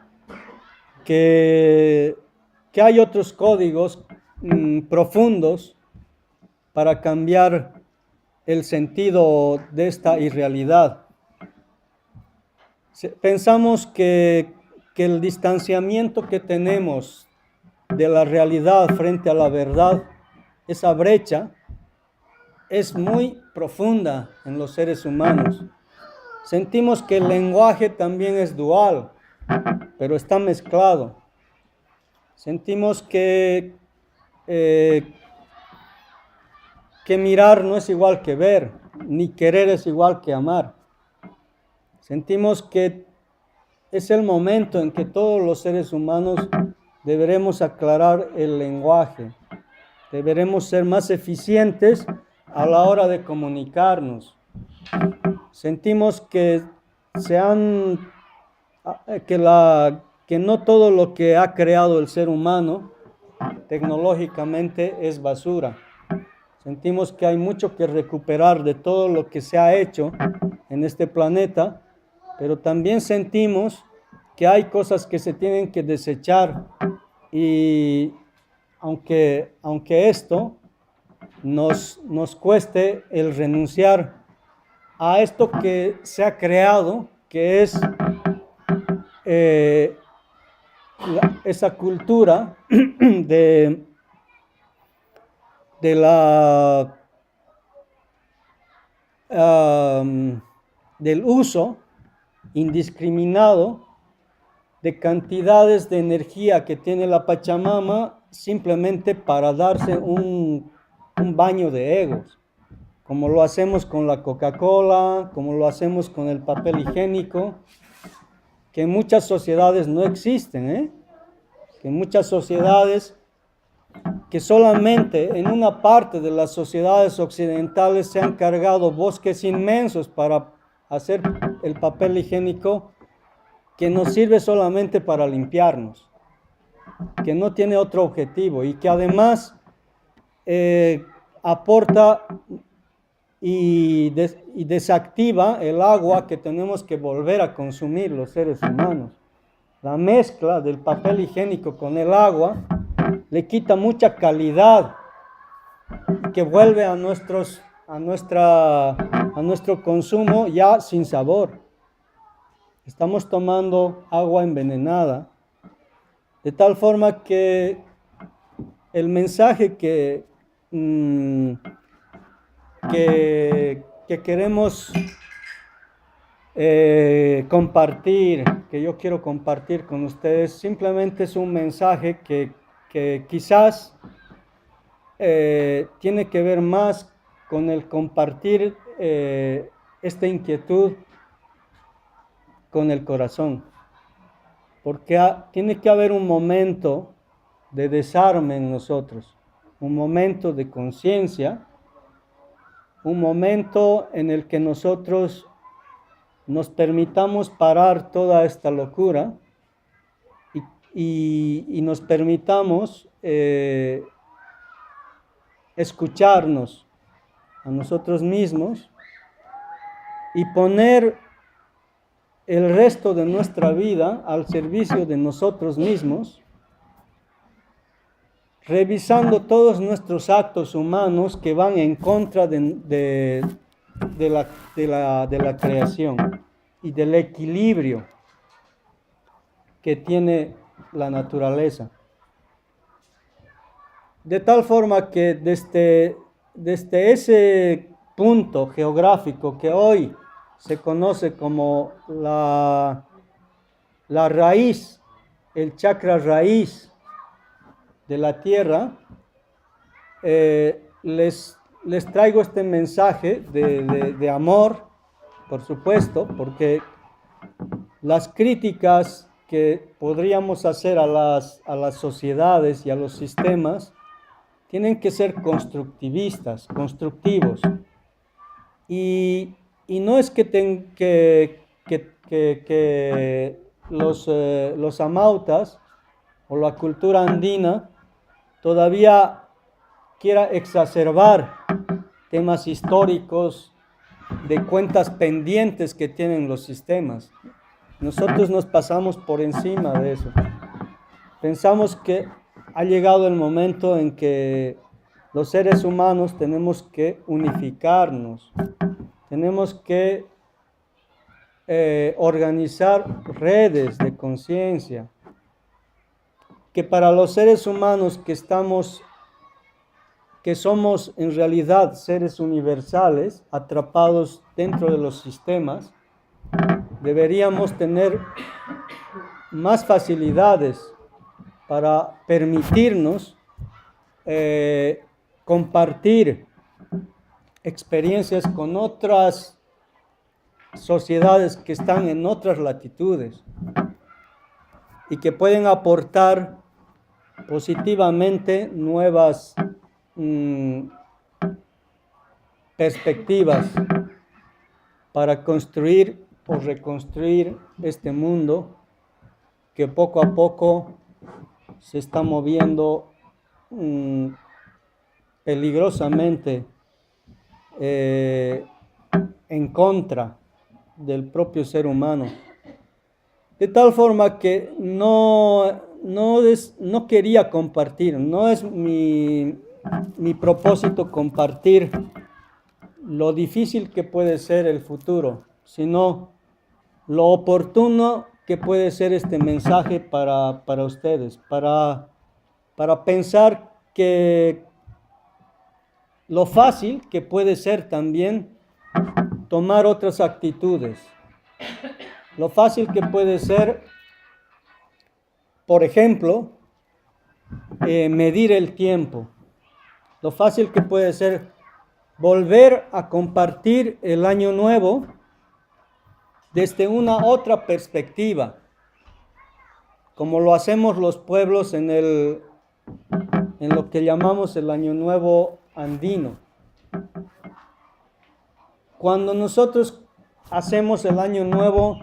que hay otros códigos profundos para cambiar el sentido de esta irrealidad. Pensamos que el distanciamiento que tenemos de la realidad frente a la verdad, esa brecha, es muy profunda en los seres humanos. Sentimos que el lenguaje también es dual, pero está mezclado. Sentimos que mirar no es igual que ver, ni querer es igual que amar. Sentimos que es el momento en que todos los seres humanos deberemos aclarar el lenguaje, deberemos ser más eficientes a la hora de comunicarnos. Sentimos que que no todo lo que ha creado el ser humano tecnológicamente es basura. Sentimos que hay mucho que recuperar de todo lo que se ha hecho en este planeta, pero también sentimos que hay cosas que se tienen que desechar, y aunque esto nos cueste el renunciar a esto que se ha creado, que es esa cultura del uso indiscriminado de cantidades de energía que tiene la Pachamama, simplemente para darse un baño de egos, como lo hacemos con la Coca-Cola, como lo hacemos con el papel higiénico, que en muchas sociedades no existen, que en muchas sociedades, que solamente en una parte de las sociedades occidentales se han cargado bosques inmensos para hacer el papel higiénico, que nos sirve solamente para limpiarnos, que no tiene otro objetivo, y que además aporta y desactiva el agua que tenemos que volver a consumir los seres humanos. La mezcla del papel higiénico con el agua le quita mucha calidad, que vuelve a nuestro consumo ya sin sabor. Estamos tomando agua envenenada, de tal forma que el mensaje que queremos compartir, que yo quiero compartir con ustedes, simplemente es un mensaje que quizás tiene que ver más con el compartir esta inquietud con el corazón, porque tiene que haber un momento de desarme en nosotros, un momento de conciencia, un momento en el que nosotros nos permitamos parar toda esta locura y nos permitamos escucharnos a nosotros mismos y poner el resto de nuestra vida al servicio de nosotros mismos, revisando todos nuestros actos humanos que van en contra de la creación y del equilibrio que tiene la naturaleza. De tal forma que desde ese punto geográfico que hoy se conoce como la la raíz, el chakra raíz de la tierra, les traigo este mensaje de amor, por supuesto, porque las críticas que podríamos hacer a las sociedades y a los sistemas tienen que ser constructivistas, constructivos. Y no es que los amautas o la cultura andina todavía quiera exacerbar temas históricos de cuentas pendientes que tienen los sistemas. Nosotros nos pasamos por encima de eso. Pensamos que ha llegado el momento en que los seres humanos tenemos que unificarnos, tenemos que organizar redes de conciencia, que para los seres humanos que somos en realidad seres universales, atrapados dentro de los sistemas, deberíamos tener más facilidades para permitirnos compartir experiencias con otras sociedades que están en otras latitudes y que pueden aportar positivamente nuevas perspectivas para construir o reconstruir este mundo que poco a poco se está moviendo peligrosamente en contra del propio ser humano. De tal forma que no quería compartir, no es mi propósito compartir lo difícil que puede ser el futuro, sino lo oportuno que puede ser este mensaje para ustedes, para pensar que lo fácil que puede ser también tomar otras actitudes, lo fácil que puede ser, por ejemplo, medir el tiempo, lo fácil que puede ser volver a compartir el año nuevo desde una otra perspectiva, como lo hacemos los pueblos en lo que llamamos el año nuevo andino. Cuando nosotros hacemos el año nuevo,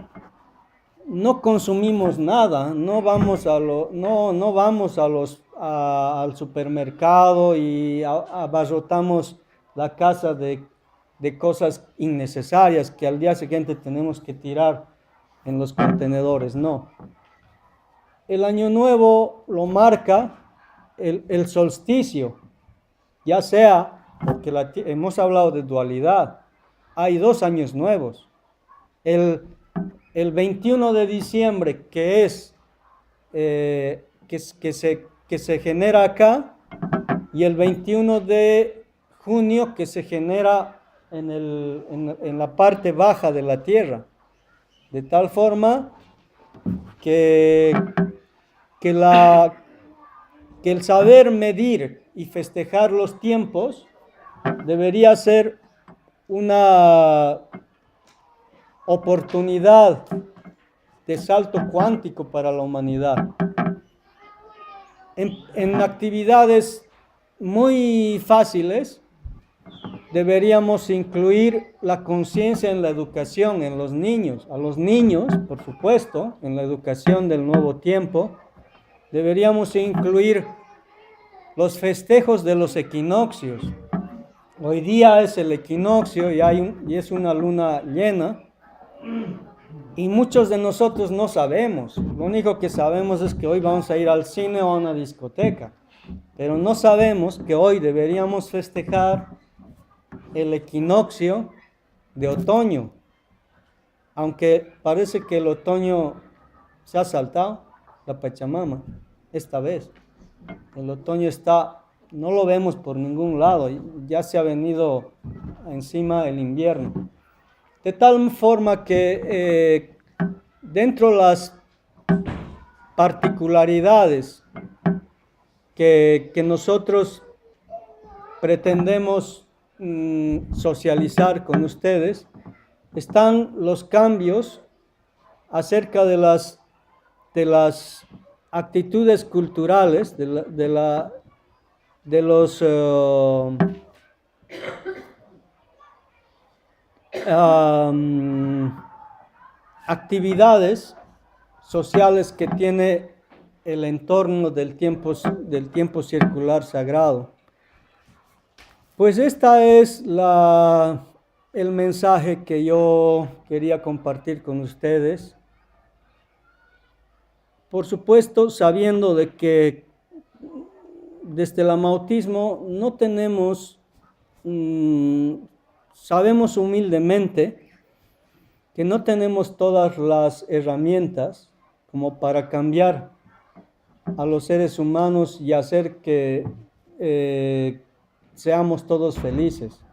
no consumimos nada, no vamos al supermercado y abarrotamos la casa de cosas innecesarias que al día siguiente tenemos que tirar en los contenedores, no. El año nuevo lo marca el solsticio, ya sea porque hemos hablado de dualidad, hay 2 años nuevos. El 21 de diciembre, que se genera acá, y el 21 de junio, que se genera en la parte baja de la Tierra, de tal forma que el saber medir y festejar los tiempos debería ser una oportunidad de salto cuántico para la humanidad. En actividades muy fáciles deberíamos incluir la conciencia en la educación, en los niños. A los niños, por supuesto, en la educación del nuevo tiempo, deberíamos incluir los festejos de los equinoccios. Hoy día es el equinoccio y es una luna llena, y muchos de nosotros no sabemos. Lo único que sabemos es que hoy vamos a ir al cine o a una discoteca, pero no sabemos que hoy deberíamos festejar el equinoccio de otoño, aunque parece que el otoño se ha saltado la Pachamama esta vez. El otoño no lo vemos por ningún lado, ya se ha venido encima el invierno. De tal forma que dentro de las particularidades que nosotros pretendemos socializar con ustedes, están los cambios acerca de las actitudes culturales, de los actividades sociales que tiene el entorno del tiempo circular sagrado. Pues esta es el mensaje que yo quería compartir con ustedes. Por supuesto, sabiendo de que desde el amautismo no tenemos, sabemos humildemente que no tenemos todas las herramientas como para cambiar a los seres humanos y hacer que seamos todos felices.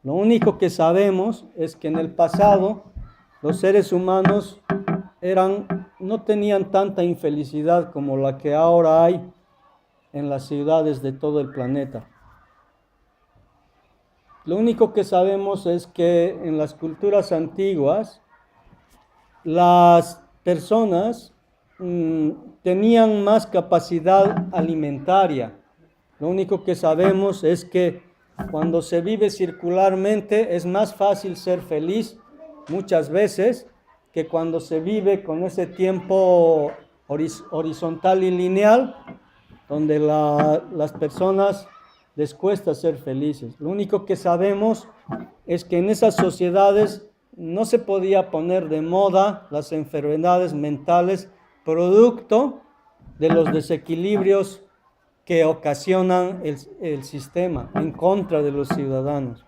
Lo único que sabemos es que en el pasado los seres humanos no tenían tanta infelicidad como la que ahora hay en las ciudades de todo el planeta. Lo único que sabemos es que en las culturas antiguas las personas tenían más capacidad alimentaria. Lo único que sabemos es que cuando se vive circularmente es más fácil ser feliz muchas veces que cuando se vive con ese tiempo horizontal y lineal, donde las personas les cuesta ser felices. Lo único que sabemos es que en esas sociedades no se podía poner de moda las enfermedades mentales producto de los desequilibrios que ocasionan el sistema en contra de los ciudadanos.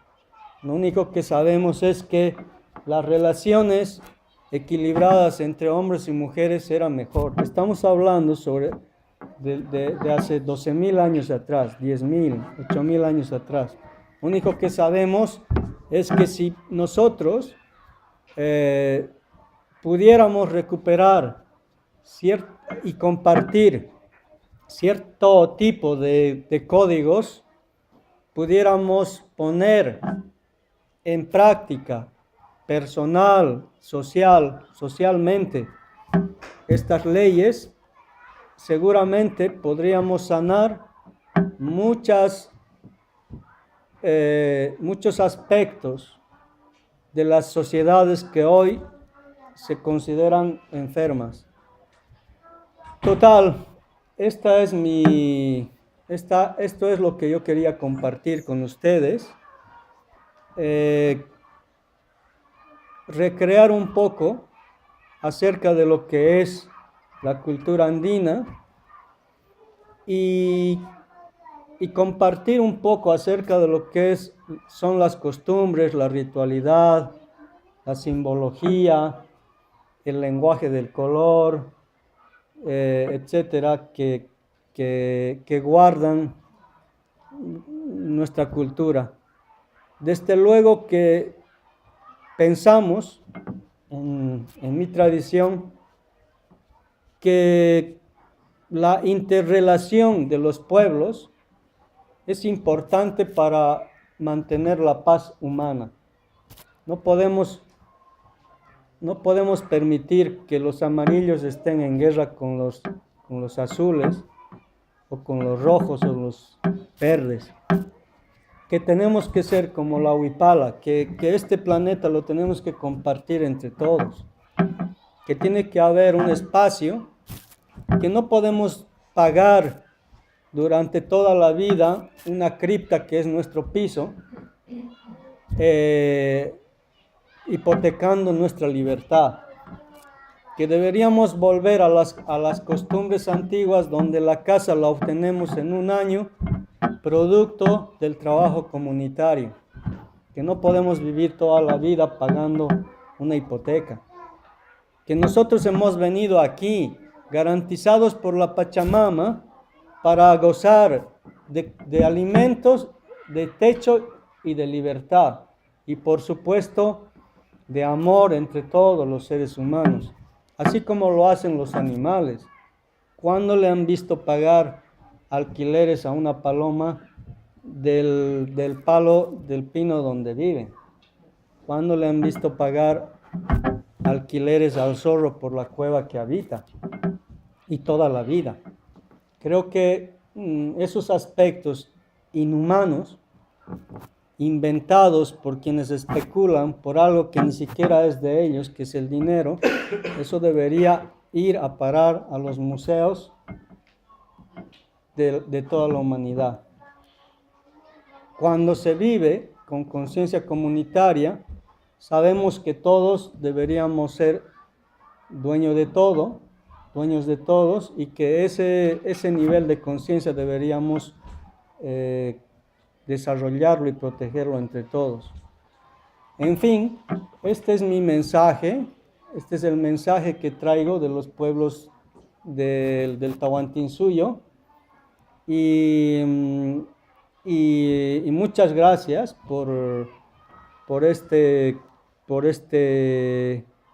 Lo único que sabemos es que las relaciones equilibradas entre hombres y mujeres eran mejor. Estamos hablando de hace 12.000 años atrás, 10.000, 8.000 años atrás. Lo único que sabemos es que si nosotros pudiéramos recuperar y compartir cierto tipo de códigos, pudiéramos poner en práctica personal, socialmente, estas leyes, seguramente podríamos sanar muchos aspectos de las sociedades que hoy se consideran enfermas. Total, esto es lo que yo quería compartir con ustedes. Recrear un poco acerca de lo que es la cultura andina y compartir un poco acerca de lo que son las costumbres, la ritualidad, la simbología, el lenguaje del color, etcétera, que guardan nuestra cultura. Desde luego que pensamos en mi tradición que la interrelación de los pueblos es importante para mantener la paz humana. No podemos permitir que los amarillos estén en guerra con los azules o con los rojos o los verdes. Que tenemos que ser como la huipala, que este planeta lo tenemos que compartir entre todos, que tiene que haber un espacio que no podemos pagar durante toda la vida una cripta que es nuestro piso, hipotecando nuestra libertad, que deberíamos volver a las costumbres antiguas donde la casa la obtenemos en un año, producto del trabajo comunitario, que no podemos vivir toda la vida pagando una hipoteca, que nosotros hemos venido aquí garantizados por la Pachamama para gozar de alimentos, de techo y de libertad, y por supuesto de amor entre todos los seres humanos, así como lo hacen los animales. ¿Cuándo le han visto pagar alquileres a una paloma del palo del pino donde vive? ¿Cuándo le han visto pagar alquileres al zorro por la cueva que habita? Y toda la vida. Creo que esos aspectos inhumanos, inventados por quienes especulan por algo que ni siquiera es de ellos, que es el dinero, eso debería ir a parar a los museos de toda la humanidad. Cuando se vive con conciencia comunitaria, sabemos que todos deberíamos ser dueños de todo, dueños de todos, y que ese nivel de conciencia deberíamos desarrollarlo y protegerlo entre todos. En fin, este es mi mensaje, este es el mensaje que traigo de los pueblos del Tahuantinsuyo, y muchas gracias por este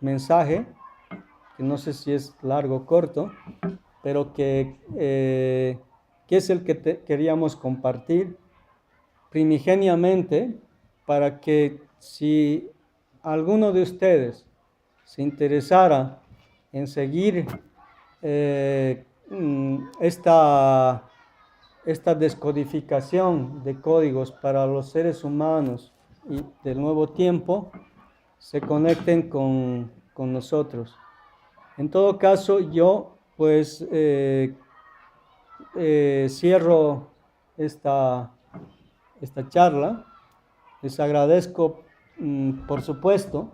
mensaje, que no sé si es largo o corto, pero que es el que queríamos compartir primigeniamente, para que si alguno de ustedes se interesara en seguir esta descodificación de códigos para los seres humanos y del nuevo tiempo, se conecten con nosotros. En todo caso, yo pues cierro esta charla. Les agradezco, por supuesto,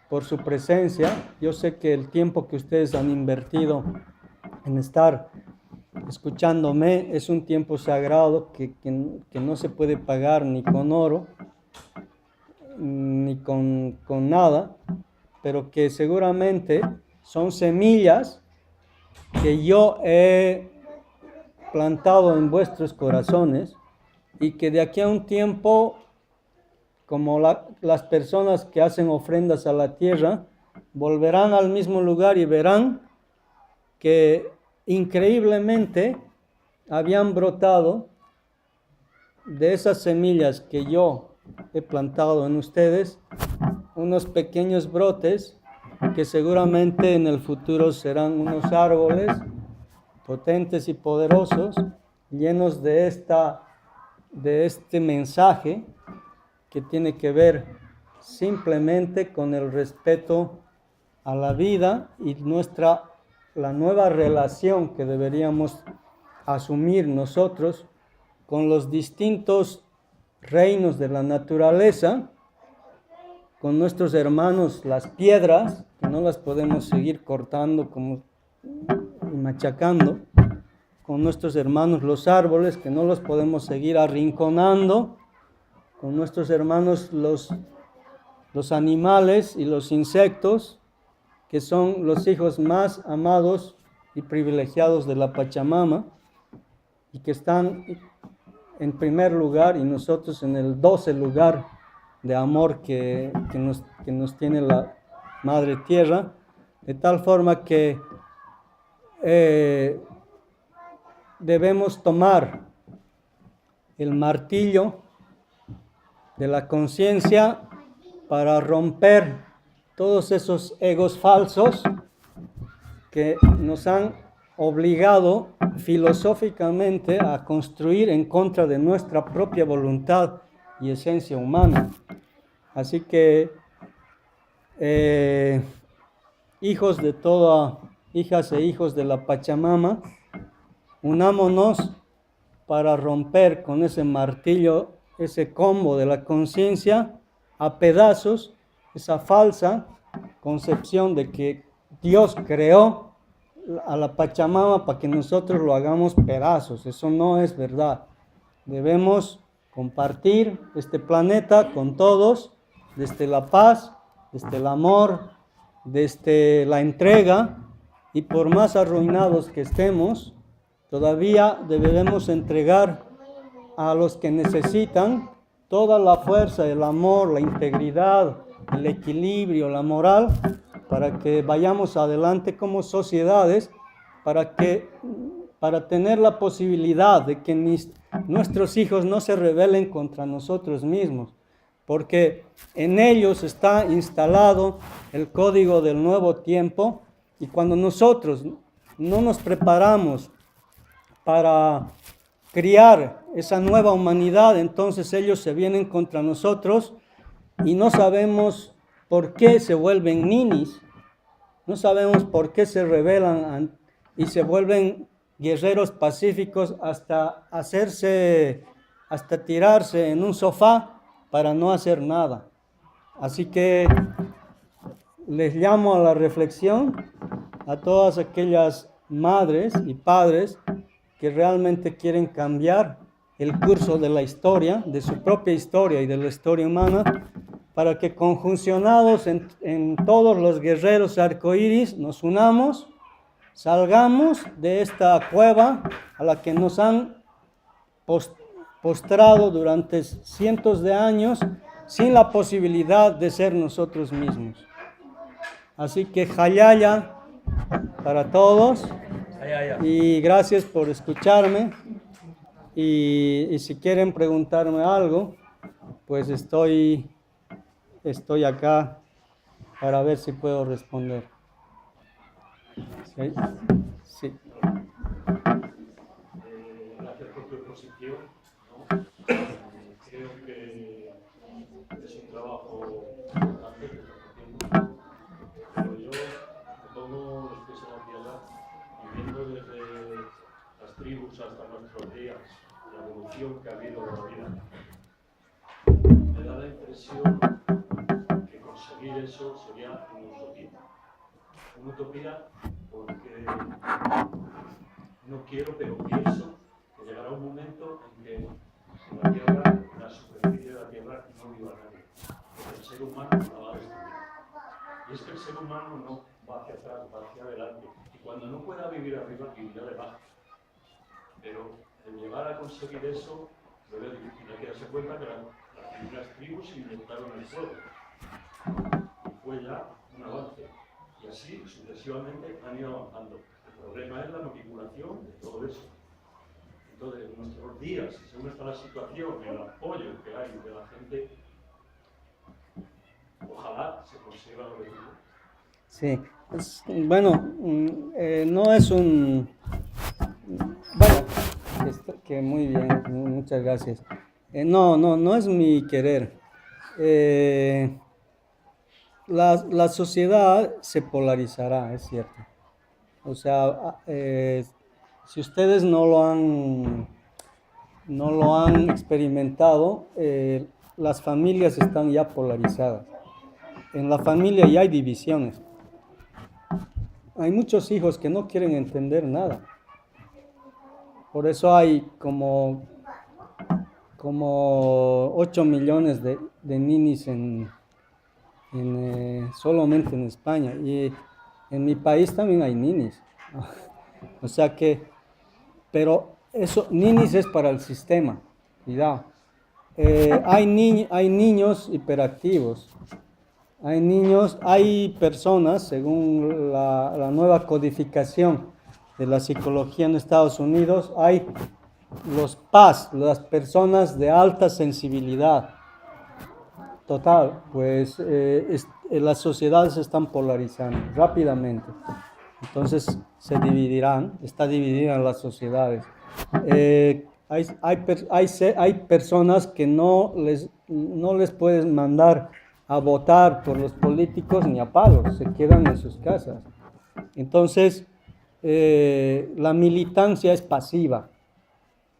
por su presencia. Yo sé que el tiempo que ustedes han invertido en estar escuchándome es un tiempo sagrado que no se puede pagar ni con oro, ni con nada, pero que seguramente son semillas que yo he plantado en vuestros corazones, y que de aquí a un tiempo, como las personas que hacen ofrendas a la tierra, volverán al mismo lugar y verán que increíblemente habían brotado de esas semillas que yo he plantado en ustedes unos pequeños brotes que seguramente en el futuro serán unos árboles potentes y poderosos, llenos de este mensaje que tiene que ver simplemente con el respeto a la vida y la nueva relación que deberíamos asumir nosotros con los distintos reinos de la naturaleza, con nuestros hermanos las piedras, que no las podemos seguir cortando y machacando, con nuestros hermanos los árboles, que no los podemos seguir arrinconando, con nuestros hermanos los animales y los insectos, que son los hijos más amados y privilegiados de la Pachamama, y que están en primer lugar, y nosotros en el 12 lugar de amor que nos tiene la Madre Tierra, de tal forma que debemos tomar el martillo de la conciencia para romper todos esos egos falsos que nos han obligado filosóficamente a construir en contra de nuestra propia voluntad y esencia humana. Así que, hijas e hijos de la Pachamama, unámonos para romper con ese martillo, ese combo de la conciencia a pedazos, esa falsa concepción de que Dios creó a la Pachamama para que nosotros lo hagamos pedazos. Eso no es verdad. Debemos compartir este planeta con todos, desde la paz, desde el amor, desde la entrega, y por más arruinados que estemos, todavía debemos entregar a los que necesitan toda la fuerza, el amor, la integridad, el equilibrio, la moral, para que vayamos adelante como sociedades para tener la posibilidad de que nuestros hijos no se rebelen contra nosotros mismos, porque en ellos está instalado el código del nuevo tiempo, y cuando nosotros no nos preparamos para criar esa nueva humanidad, entonces ellos se vienen contra nosotros y no sabemos por qué se vuelven ninis, no sabemos por qué se rebelan y se vuelven guerreros pacíficos hasta tirarse en un sofá para no hacer nada. Así que les llamo a la reflexión a todas aquellas madres y padres que realmente quieren cambiar el curso de la historia, de su propia historia y de la historia humana, para que conjuncionados en todos los guerreros arcoíris nos unamos, salgamos de esta cueva a la que nos han postrado durante cientos de años sin la posibilidad de ser nosotros mismos. Así que Hayaya para todos, y gracias por escucharme, y si quieren preguntarme algo, pues estoy acá para ver si puedo responder. ¿Sí? Sí. Gracias por tu exposición, ¿no? Creo que es un trabajo importante que estás haciendo, pero yo me pongo los pies en la tierra y viendo desde las tribus hasta nuestros días la evolución que ha habido de la vida, me da la impresión que conseguir eso sería una utopía. Una utopía porque no quiero, pero pienso que llegará un momento en que en la Tierra, en la superficie de la Tierra, no viva nadie. Porque el ser humano la va a destruir. Y es que el ser humano no va hacia atrás, va hacia adelante. Y cuando no pueda vivir arriba, vivirá debajo. Pero el llegar a conseguir eso, lo veo difícil. Hay que darse cuenta que las primeras tribus inventaron el fuego. Y fue ya un avance. Y así, sucesivamente, han ido avanzando. El problema es la manipulación de todo eso. Entonces, en nuestros días, según está la situación, el apoyo que hay de la gente, ojalá se consiga lo que digo. Sí, bueno, no es un... Bueno, que muy bien, muchas gracias. No es mi querer. La sociedad se polarizará, es cierto. O sea, si ustedes no lo han experimentado, las familias están ya polarizadas. En la familia ya hay divisiones. Hay muchos hijos que no quieren entender nada. Por eso hay como 8 millones de ninis solamente en España. Y en mi país también hay ninis. O sea que, pero eso, ninis es para el sistema, cuidado. Hay niños hiperactivos. Hay personas, según la nueva codificación de la psicología en Estados Unidos, hay los PAS, las personas de alta sensibilidad. Total, pues las sociedades se están polarizando rápidamente. Entonces está dividida en las sociedades. Hay personas que no les puedes mandar a votar por los políticos ni a palos, se quedan en sus casas. Entonces, la militancia es pasiva.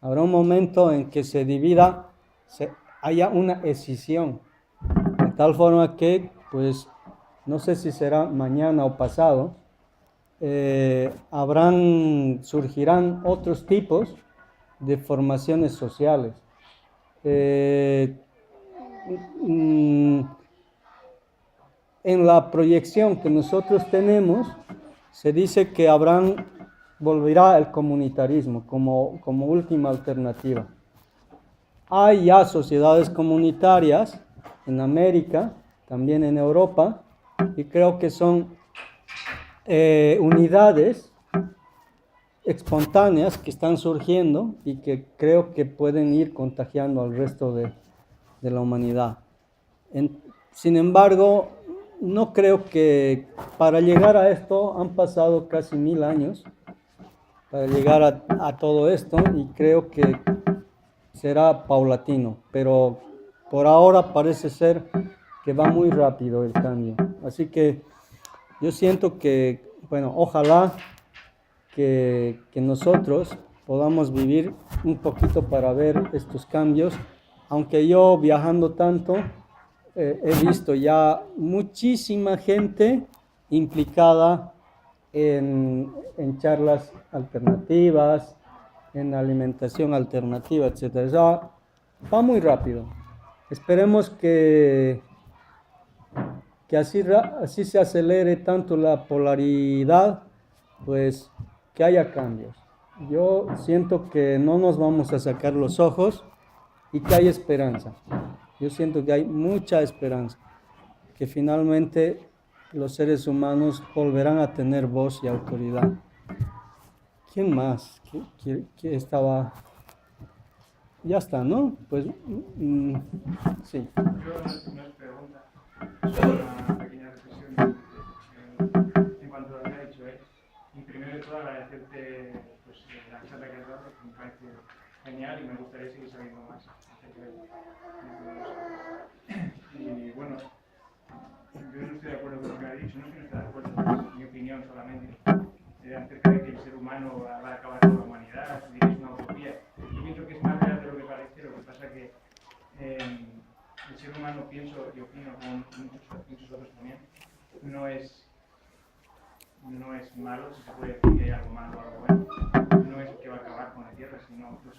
Habrá un momento en que se divida, haya una escisión, de tal forma que, pues, no sé si será mañana o pasado, surgirán otros tipos de formaciones sociales. En la proyección que nosotros tenemos, se dice que volverá el comunitarismo como última alternativa. Hay ya sociedades comunitarias en América, también en Europa, y creo que son unidades espontáneas que están surgiendo y que creo que pueden ir contagiando al resto de la humanidad. Sin embargo, no creo que para llegar a esto han pasado casi 1000 años para llegar a todo esto y creo que será paulatino, pero por ahora parece ser que va muy rápido el cambio. Así que yo siento que, bueno, ojalá que nosotros podamos vivir un poquito para ver estos cambios, aunque yo viajando tanto he visto ya muchísima gente implicada en charlas alternativas, en alimentación alternativa, etcétera. O sea, va muy rápido. Esperemos que así se acelere tanto la polaridad, pues que haya cambios. Yo siento que no nos vamos a sacar los ojos y que hay esperanza. Yo siento que hay mucha esperanza, que finalmente los seres humanos volverán a tener voz y autoridad. ¿Quién más? ¿Qué estaba? Ya está, ¿no? Pues sí. Yo no es pregunta, solo una pequeña reflexión en cuanto a lo que ha dicho él. Y primero de todo agradecerte pues, la charla que has dado, que me parece genial y me gustaría seguir sabiendo más acerca de y bueno, yo no estoy de acuerdo con lo que ha dicho, no es que no esté de acuerdo, es mi opinión solamente, acerca de que el ser humano va a acabar con la humanidad, y es una utopía. Yo pienso que es más real de lo que parece, lo que pasa que el ser humano, pienso y opino con muchos otros también, no es malo, si se puede decir que hay algo malo o algo bueno, no es que va a acabar con la Tierra, sino pues,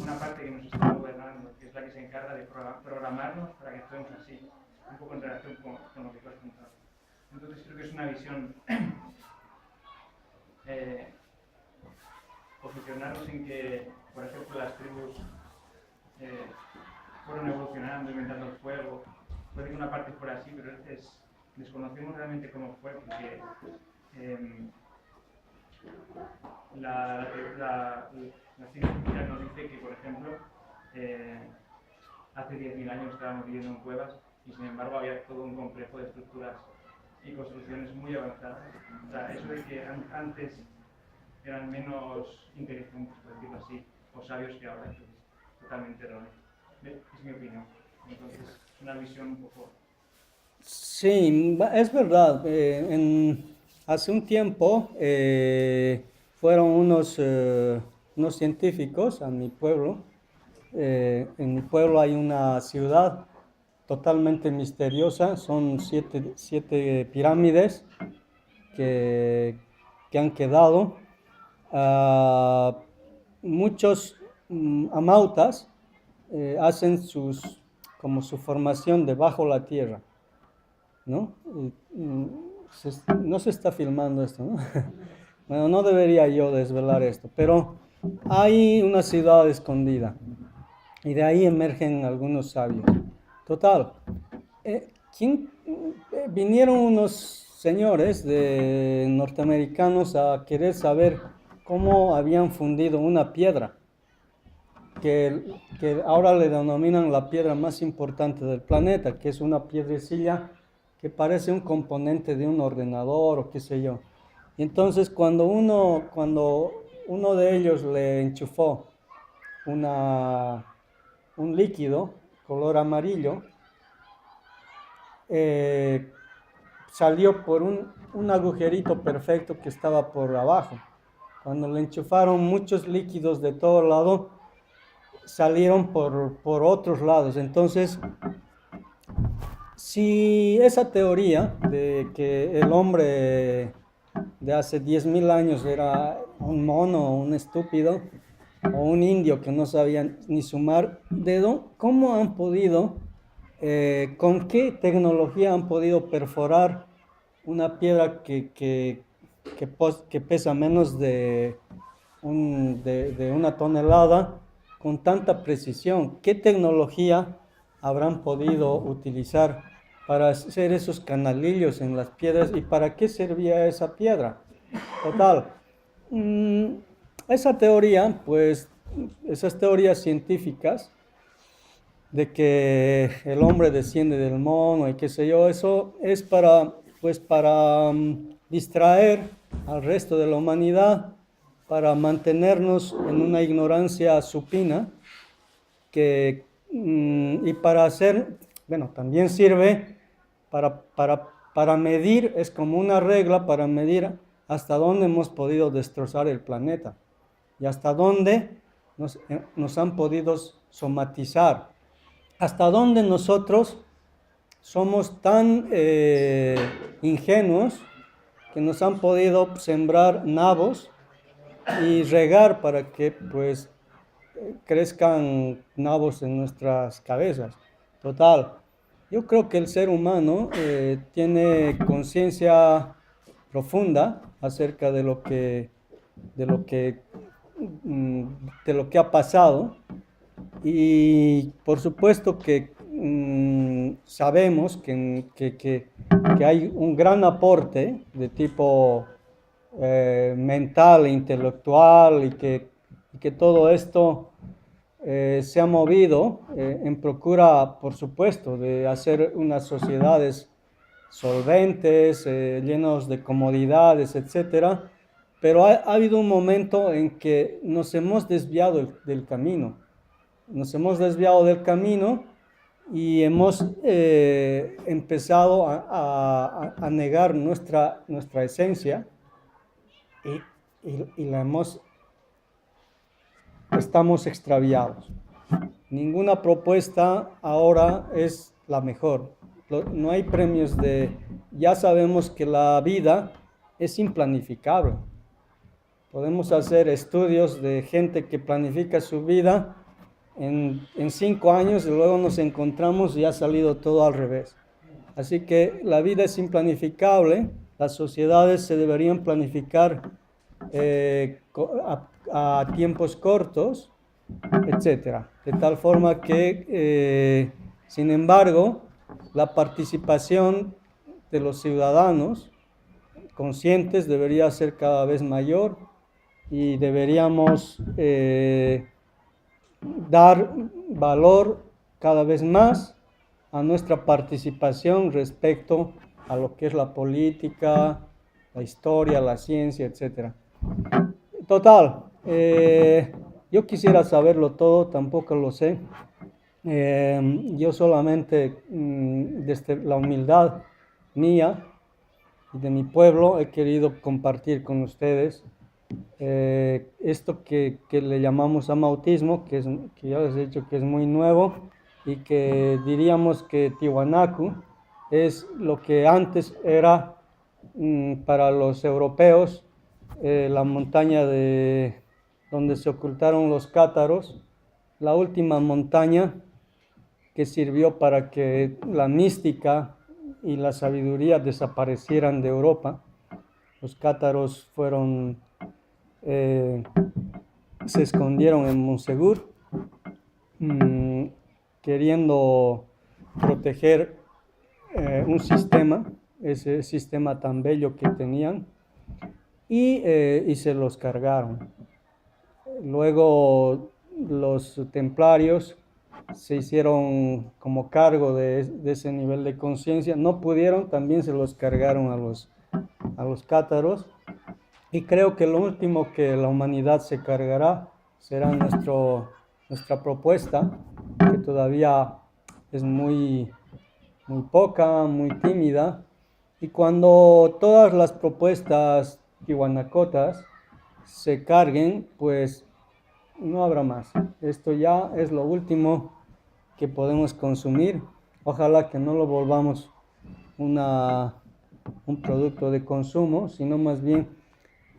una parte que nos está gobernando, que es la que se encarga de programarnos para que estemos así, un poco en relación con lo que tú has contado. Entonces creo que es una visión posicionarnos en que, por ejemplo, las tribus fueron evolucionando, inventando el fuego. Puede que una parte fuera así, pero desconocemos realmente cómo fue, porque la ciencia nos dice que, por ejemplo, hace 10.000 años estábamos viviendo en cuevas y, sin embargo, había todo un complejo de estructuras y construcciones muy avanzadas. O sea, eso de que antes eran menos inteligentes, por decirlo así, o sabios que ahora, es totalmente erróneo. Es mi opinión. Entonces, es una visión un poco... Sí, es verdad. Hace un tiempo fueron unos científicos a mi pueblo. En mi pueblo hay una ciudad totalmente misteriosa. Son siete pirámides que han quedado. Muchos amautas hacen como su formación debajo de la tierra, ¿no? No se está filmando esto, ¿no? Bueno, no debería yo desvelar esto, pero hay una ciudad escondida y de ahí emergen algunos sabios. Total, vinieron unos señores norteamericanos a querer saber cómo habían fundido una piedra que ahora le denominan la piedra más importante del planeta, que es una piedrecilla que parece un componente de un ordenador o qué sé yo. Y entonces cuando uno de ellos le enchufó un líquido color amarillo, salió por un agujerito perfecto que estaba por abajo. Cuando le enchufaron muchos líquidos de todo lado, salieron por otros lados. Entonces, si esa teoría de que el hombre de hace 10.000 años era un mono, un estúpido, o un indio que no sabía ni sumar dedo, ¿cómo han podido, con qué tecnología han podido perforar una piedra que pesa menos de una tonelada con tanta precisión? ¿Qué tecnología habrán podido utilizar para hacer esos canalillos en las piedras y para qué servía esa piedra? Total, Mm, esa teoría, pues, esas teorías científicas de que el hombre desciende del mono y qué sé yo, eso es para, pues, para distraer al resto de la humanidad, para mantenernos en una ignorancia supina y para hacer, bueno, también sirve para medir, es como una regla para medir hasta dónde hemos podido destrozar el planeta y hasta dónde nos han podido somatizar, hasta dónde nosotros somos tan ingenuos que nos han podido sembrar nabos y regar para que pues crezcan nabos en nuestras cabezas. Total, yo creo que el ser humano tiene conciencia profunda acerca de lo que, mm, de lo que ha pasado y por supuesto que sabemos que hay un gran aporte de tipo mental e intelectual y que todo esto se ha movido en procura, por supuesto, de hacer unas sociedades solventes, llenos de comodidades, etcétera. Pero ha habido un momento en que nos hemos desviado del camino. Nos hemos desviado del camino y hemos empezado a negar nuestra esencia y la estamos extraviados. Ninguna propuesta ahora es la mejor. No hay premios ya sabemos que la vida es implanificable. Podemos hacer estudios de gente que planifica su vida en 5 años y luego nos encontramos y ha salido todo al revés. Así que la vida es implanificable, las sociedades se deberían planificar a tiempos cortos, etcétera. De tal forma que, sin embargo, la participación de los ciudadanos conscientes debería ser cada vez mayor y deberíamos dar valor cada vez más a nuestra participación respecto a lo que es la política, la historia, la ciencia, etc. Total, yo quisiera saberlo todo, tampoco lo sé. Yo solamente desde la humildad mía y de mi pueblo he querido compartir con ustedes esto que le llamamos amautismo, que ya les he dicho que es muy nuevo y que diríamos que Tiwanaku es lo que antes era para los europeos la montaña donde se ocultaron los cátaros, la última montaña que sirvió para que la mística y la sabiduría desaparecieran de Europa. Los cátaros se escondieron en Monsegur, queriendo proteger un sistema, ese sistema tan bello que tenían, y se los cargaron. Luego los templarios se hicieron como cargo de ese nivel de conciencia, no pudieron, también se los cargaron a los cátaros, y creo que lo último que la humanidad se cargará será nuestra propuesta, que todavía es muy poca, muy tímida, y cuando todas las propuestas tiwanacotas se carguen, pues no habrá más. Esto ya es lo último que podemos consumir. Ojalá que no lo volvamos un producto de consumo, sino más bien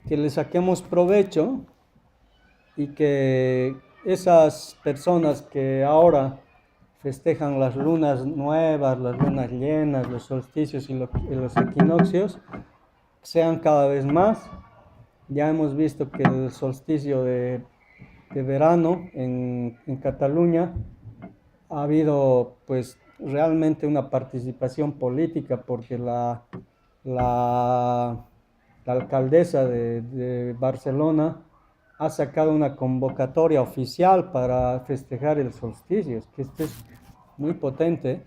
que le saquemos provecho y que esas personas que ahora festejan las lunas nuevas, las lunas llenas, los solsticios y los equinoccios, sean cada vez más. Ya hemos visto que el solsticio de verano en Cataluña ha habido pues realmente una participación política porque la alcaldesa de Barcelona ha sacado una convocatoria oficial para festejar el solsticio, que esto es muy potente.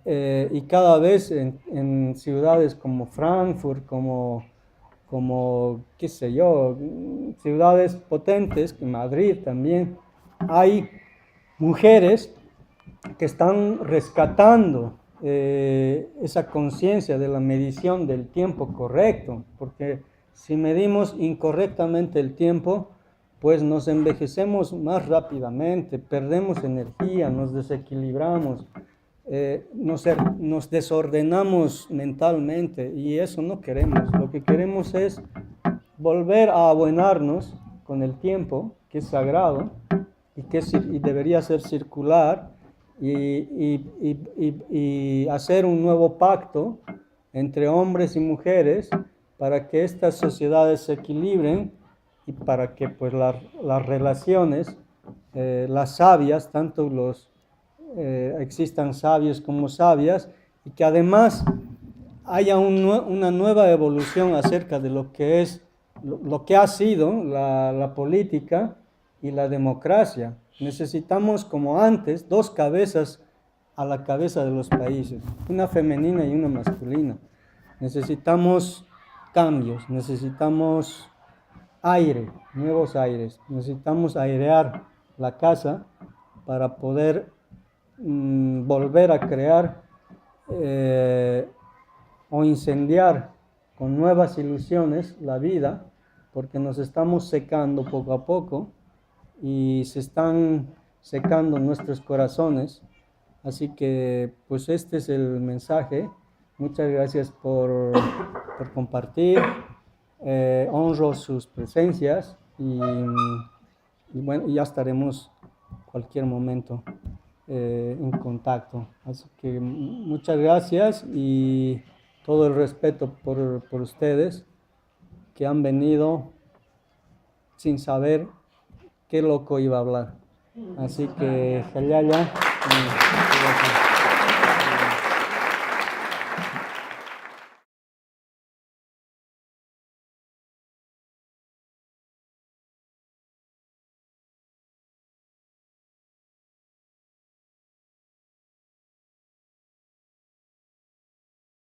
Y cada vez en ciudades como Frankfurt, qué sé yo, ciudades potentes, Madrid también, hay mujeres que están rescatando esa conciencia de la medición del tiempo correcto, porque si medimos incorrectamente el tiempo, pues nos envejecemos más rápidamente, perdemos energía, nos desequilibramos, nos desordenamos mentalmente y eso no queremos. Lo que queremos es volver a abonarnos con el tiempo, que es sagrado y debería ser circular, y hacer un nuevo pacto entre hombres y mujeres para que estas sociedades se equilibren y para que pues las relaciones, las sabias, existan sabios como sabias, y que además haya una nueva evolución acerca de lo que es, lo que ha sido la política y la democracia. Necesitamos, como antes, dos cabezas a la cabeza de los países, una femenina y una masculina. Necesitamos cambios, necesitamos aire, nuevos aires, necesitamos airear la casa para poder volver a crear o incendiar con nuevas ilusiones la vida, porque nos estamos secando poco a poco y se están secando nuestros corazones. Así que pues este es el mensaje. Muchas gracias por compartir. Honro sus presencias y bueno, ya estaremos cualquier momento en contacto. Así que muchas gracias y todo el respeto por ustedes que han venido sin saber qué loco iba a hablar. Así que, Jalaya.